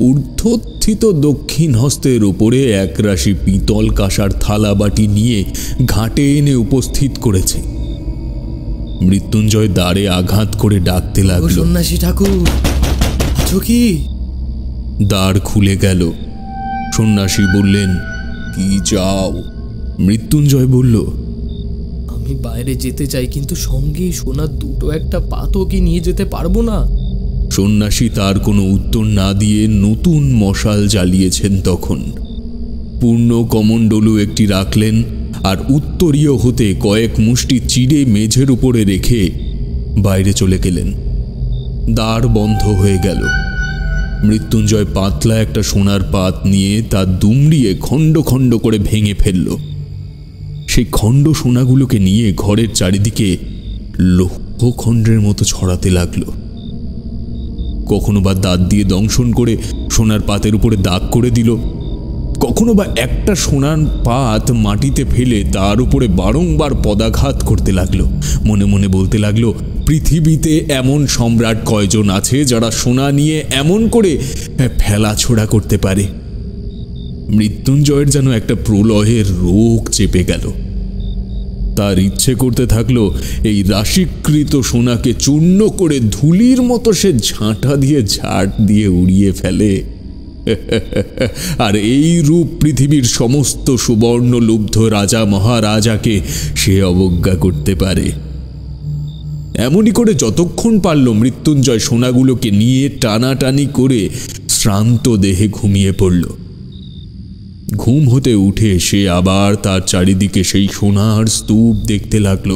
ঊর্ধ্বোত্থিত দক্ষিণ হস্তের উপরে একরাশি পিতল কাঁসার থালা বাটি নিয়ে ঘাটে এনে উপস্থিত করেছে। মৃত্যুঞ্জয় দ্বারে আঘাত করে ডাকতে লাগল, সন্ন্যাসী ঠাকুর আছো কি? দ্বার খুলে গেল। সন্ন্যাসী বললেন, কি চাও? মৃত্যুঞ্জয় বলল, আমি বাইরে যেতে চাই, কিন্তু সঙ্গে সোনার দুটো একটা পাতও কি নিয়ে যেতে পারবো না? সন্ন্যাসী তার কোনো উত্তর না দিয়ে নতুন মশাল জ্বালিয়েছেন। তখন পূর্ণ কমণ্ডলু একটি রাখলেন, আর উত্তরীয় হতে কয়েক মুষ্টি চিড়ে মেঝের উপরে রেখে বাইরে চলে গেলেন। দ্বার বন্ধ হয়ে গেল। মৃত্যুঞ্জয় পাতলা একটা সোনার পাত নিয়ে তা দুমড়িয়ে খণ্ড খণ্ড করে ভেঙে ফেলল। সেই খণ্ড সোনাগুলোকে নিয়ে ঘরের চারিদিকে লৌহখণ্ডের মতো ছড়াতে লাগল। কখনো বা দাঁত দিয়ে দংশন করে সোনার পাতের উপরে দাগ করে দিল, কখনো বা একটা সোনার পাত মাটিতে ফেলে তার উপরে বারংবার পদাঘাত করতে লাগলো। মনে মনে বলতে লাগলো, পৃথিবীতে এমন সম্রাট কয়জন আছে যারা সোনা নিয়ে এমন করে ফেলাছোড়া করতে পারে। মৃত্যুঞ্জয়ের যেন একটা প্রলয়ের রোগ চেপে গেল। তার ইচ্ছে করতে থাকলো এই রাশিকৃত সোনাকে চূর্ণ করে ধুলির মতো সে ঝাঁটা দিয়ে ঝাড় দিয়ে উড়িয়ে ফেলে, আর এই রূপ পৃথিবীর সমস্ত সুবর্ণ লুব্ধ রাজা মহারাজাকে সে অবজ্ঞা করতে পারে। এমনই করে যতক্ষণ পারল মৃত্যুঞ্জয় সোনাগুলোকে নিয়ে টানাটানি করে শ্রান্ত দেহে ঘুমিয়ে পড়ল। ঘুম হতে উঠে সে আবার তার চারিদিকে সেই সোনার স্তূপ দেখতে লাগল।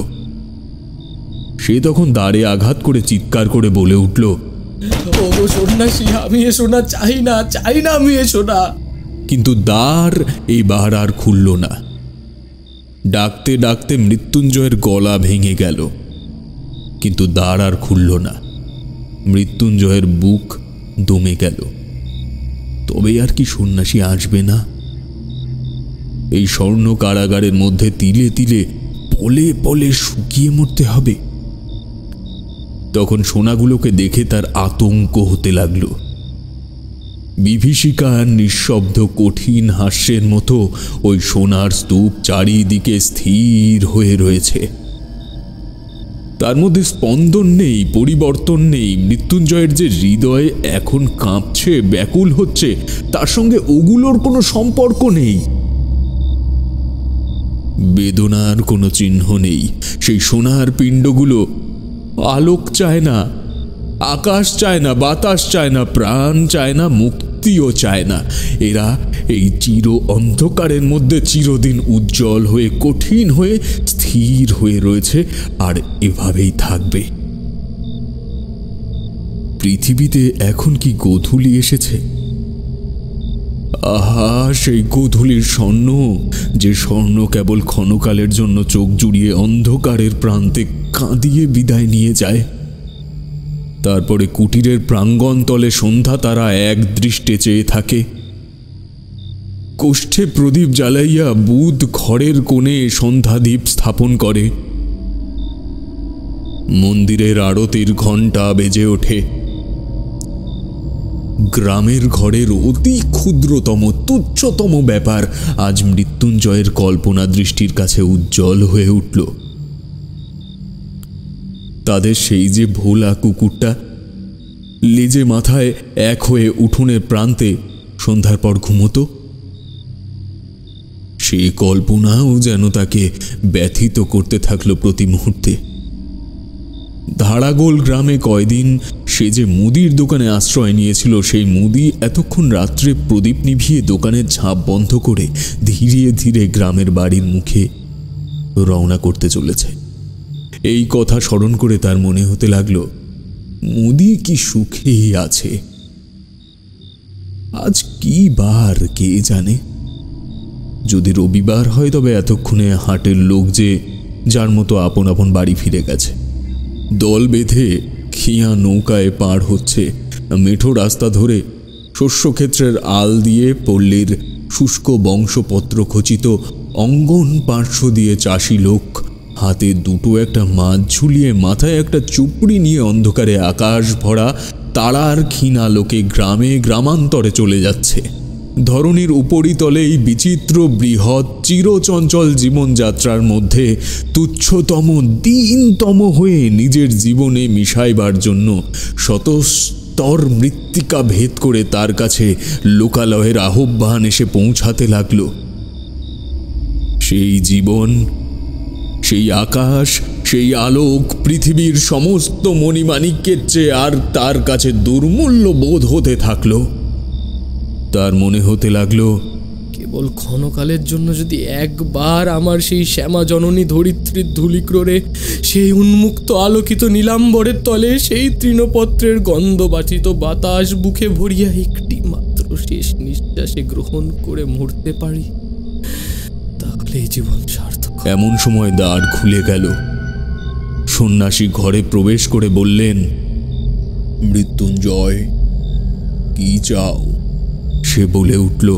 সে তখন দ্বারে আঘাত করে চিৎকার করে বলে উঠল, ও সন্ন্যাসী, আমি এ সোনা চাই না, চাই না আমি এ সোনা। কিন্তু দ্বার এইবার আর খুলল না। ডাকতে ডাকতে মৃত্যুঞ্জয়ের গলা ভেঙে গেল, কিন্তু দ্বার আর খুলল না। মৃত্যুঞ্জয়ের বুক দমে গেল। তবে আর কি সন্ন্যাসী আসবে না? এই স্বর্ণ কারাগারের মধ্যে তিলে তিলে পলে পলে শুকিয়ে মরতে হবে। তখন সোনাগুলোকে দেখে তার আতঙ্ক হতে লাগল। বিভীষিকার নিঃশব্দ কঠিন হাস্যের মতো ওই সোনার স্তূপ চারিদিকে স্থির হয়ে রয়েছে। তার মধ্যে স্পন্দন নেই, পরিবর্তন নেই। মৃত্যুঞ্জয়ের যে হৃদয় এখন কাঁপছে, ব্যাকুল হচ্ছে, তার সঙ্গে ওগুলোর কোনো সম্পর্ক নেই। বেদনার কোনো চিহ্ন নেই। সেই সোনার পিণ্ডগুলো আলোক চায় না, আকাশ চায় না, বাতাস চায় না, প্রাণ চায় না, মুক্তিও চায় না। এরা এই চির অন্ধকারের মধ্যে চিরদিন উজ্জ্বল হয়ে কঠিন হয়ে স্থির হয়ে রয়েছে, আর এভাবেই থাকবে। পৃথিবীতে এখন কি গোধূলি এসেছে? আহা, সেই গোধূলির স্বর্ণ, যে স্বর্ণ কেবল ক্ষণকালের জন্য চোখ জুড়িয়ে অন্ধকারের প্রান্তে কাঁদিয়ে বিদায় নিয়ে যায়। তারপরে কুটিরের প্রাঙ্গণ তলে সন্ধ্যা তারা এক দৃষ্টে চেয়ে থাকে। কোষ্ঠে প্রদীপ জ্বালাইয়া বুধ ঘরের কোণে সন্ধ্যাদীপ স্থাপন করে। মন্দিরের আরতির ঘণ্টা বেজে ওঠে। গ্রামের ঘরের অতি ক্ষুদ্রতম তুচ্ছতম ব্যাপার আজ মৃত্যুঞ্জয়ের কল্পনা দৃষ্টির কাছে উজ্জ্বল হয়ে উঠল। তাদের সেই যে ভোলা কুকুরটা লেজে মাথায় এক হয়ে উঠোনের প্রান্তে সন্ধ্যার পর ঘুমতো, সেই কল্পনাও যেন তাকে ব্যথিত করতে থাকলো প্রতি মুহূর্তে। ধারাগোল গ্রামে কয়দিন সে যে মুদির দোকানে আশ্রয় নিয়েছিল, সেই মুদি এতক্ষণ রাত্রে প্রদীপ নিভিয়ে দোকানের ঝাঁপ বন্ধ করে ধীরে ধীরে গ্রামের বাড়ির মুখে রওনা করতে চলেছে। এই কথা স্মরণ করে তার মনে হতে লাগলো, মুদি কি সুখেই আছে। আজ কি বার কে জানে। যদি রবিবার হয় তবে এতক্ষণে হাটের লোক যে যার মতো আপন আপন বাড়ি ফিরে গেছে। দল বেঁধে খিয়া নৌকায় পার হচ্ছে মেঠো রাস্তা ধরে শস্যক্ষেত্রের আল দিয়ে পল্লীর শুষ্ক বংশপত্র খচিত অঙ্গন পার্শ্ব দিয়ে চাষি লোক হাতে দুটো একটা মাছ ঝুলিয়ে মাথায় একটা চুপড়ি নিয়ে অন্ধকারে আকাশ ভরা তারার ক্ষীণ আলোকে গ্রামে গ্রামান্তরে চলে যাচ্ছে। ধরণীর উপরিতলে এই বিচিত্র বৃহৎ চিরচঞ্চল জীবনযাত্রার মধ্যে তুচ্ছতম দীনতম হয়ে নিজের জীবনে মিশাইবার জন্য শতস্তর মৃত্তিকা ভেদ করে তার কাছে লোকালয়ের আহ্বান এসে পৌঁছাতে লাগল। সেই জীবন, সেই আকাশ, সেই আলোক পৃথিবীর সমস্ত মণিমাণিক্যের চেয়ে আর তার কাছে দুর্মূল্য বোধ হতে থাকলো। তার মনে হতে লাগলো কেবল ক্ষণকালের জন্য যদি একবার আমার সেই শ্যামা জননী ধরিত্রীর ধূলিক্রোড়ে সেই উন্মুক্ত আলোকিত নীলাম্বরের তলে সেই তৃণপত্রের গন্ধবাচিত বাতাস বুকে ভরিয়া একটি মাত্র শেষ নিঃশ্বাসে গ্রহণ করে মরতে পারি, তাহলে এই জীবন সার্থক। এমন সময় দ্বার খুলে গেল। সন্ন্যাসী ঘরে প্রবেশ করে বললেন, মৃত্যুঞ্জয়, কি চাও? সে বলে উঠল,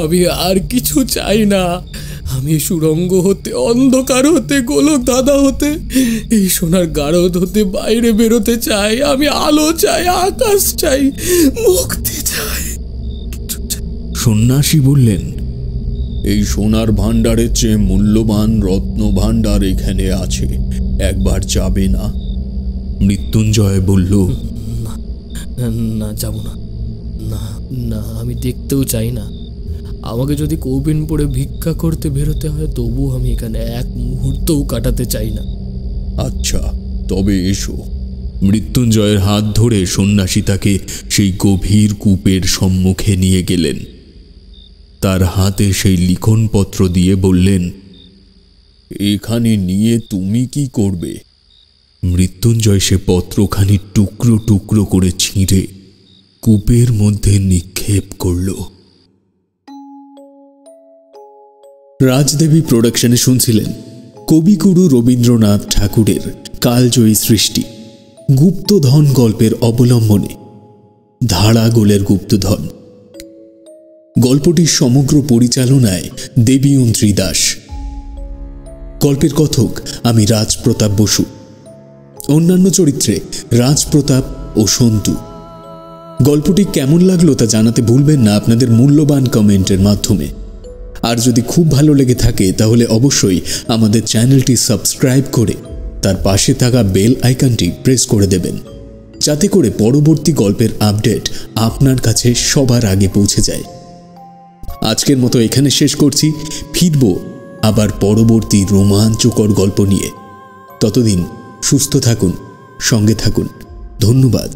আমি আর কিছু চাই না। আমি সুরঙ্গ হতে, অন্ধকার হতে, গোলক ধাঁধা হতে, এই সোনার গারদ হতে বাইরে বেরোতে চাই। আমি আলো চাই, আকাশ চাই, মুক্তি চাই। সন্ন্যাসী বললেন, এই সোনার ভাণ্ডারের চেয়ে মূল্যবান রত্ন ভাণ্ডার এখানে আছে, একবার যাবে না? মৃত্যুঞ্জয় বলল, না, যাব না। না না, আমি দেখতেও চাই না। আমাকে যদি কৌপিন পড়ে ভিক্ষা করতে বেরোতে হয় তবু আমি এখানে এক মুহূর্তও কাটাতে চাই না। আচ্ছা, তবে এসো। মৃত্যুঞ্জয়ের হাত ধরে সন্ন্যাসী তাকে সেই গভীর কূপের সম্মুখে নিয়ে গেলেন। তার হাতে সেই লিখনপত্র দিয়ে বললেন, এখানে নিয়ে তুমি কি করবে? মৃত্যুঞ্জয় সে পত্রখানি টুকরো টুকরো করে ছিঁড়ে কূপের মধ্যে নিক্ষেপ করল। রাজদেবী প্রোডাকশনে শুনছিলেন কবিগুরু রবীন্দ্রনাথ ঠাকুরের কালজয়ী সৃষ্টি গুপ্তধন গল্পের অবলম্বনে ধারা গোলের গুপ্তধন। গল্পটির সমগ্র পরিচালনায় দেবীয়ন্ত্রী দাস। গল্পের কথক আমি রাজপ্রতাপ বসু। অন্যান্য চরিত্রে রাজপ্রতাপ ও সন্তু। গল্পটি কেমন লাগলো তা জানাতে ভুলবেন না আপনাদের মূল্যবান কমেন্টের মাধ্যমে। আর যদি খুব ভালো লেগে থাকে তাহলে অবশ্যই আমাদের চ্যানেলটি সাবস্ক্রাইব করে তার পাশে থাকা বেল আইকনটি প্রেস করে দেবেন, যাতে করে পরবর্তী গল্পের আপডেট আপনার কাছে সবার আগে পৌঁছে যায়। আজকের মতো এখানে শেষ করছি। ফিরব আবার পরবর্তী রোমাঞ্চকর গল্প নিয়ে। ততদিন সুস্থ থাকুন, সঙ্গে থাকুন। ধন্যবাদ।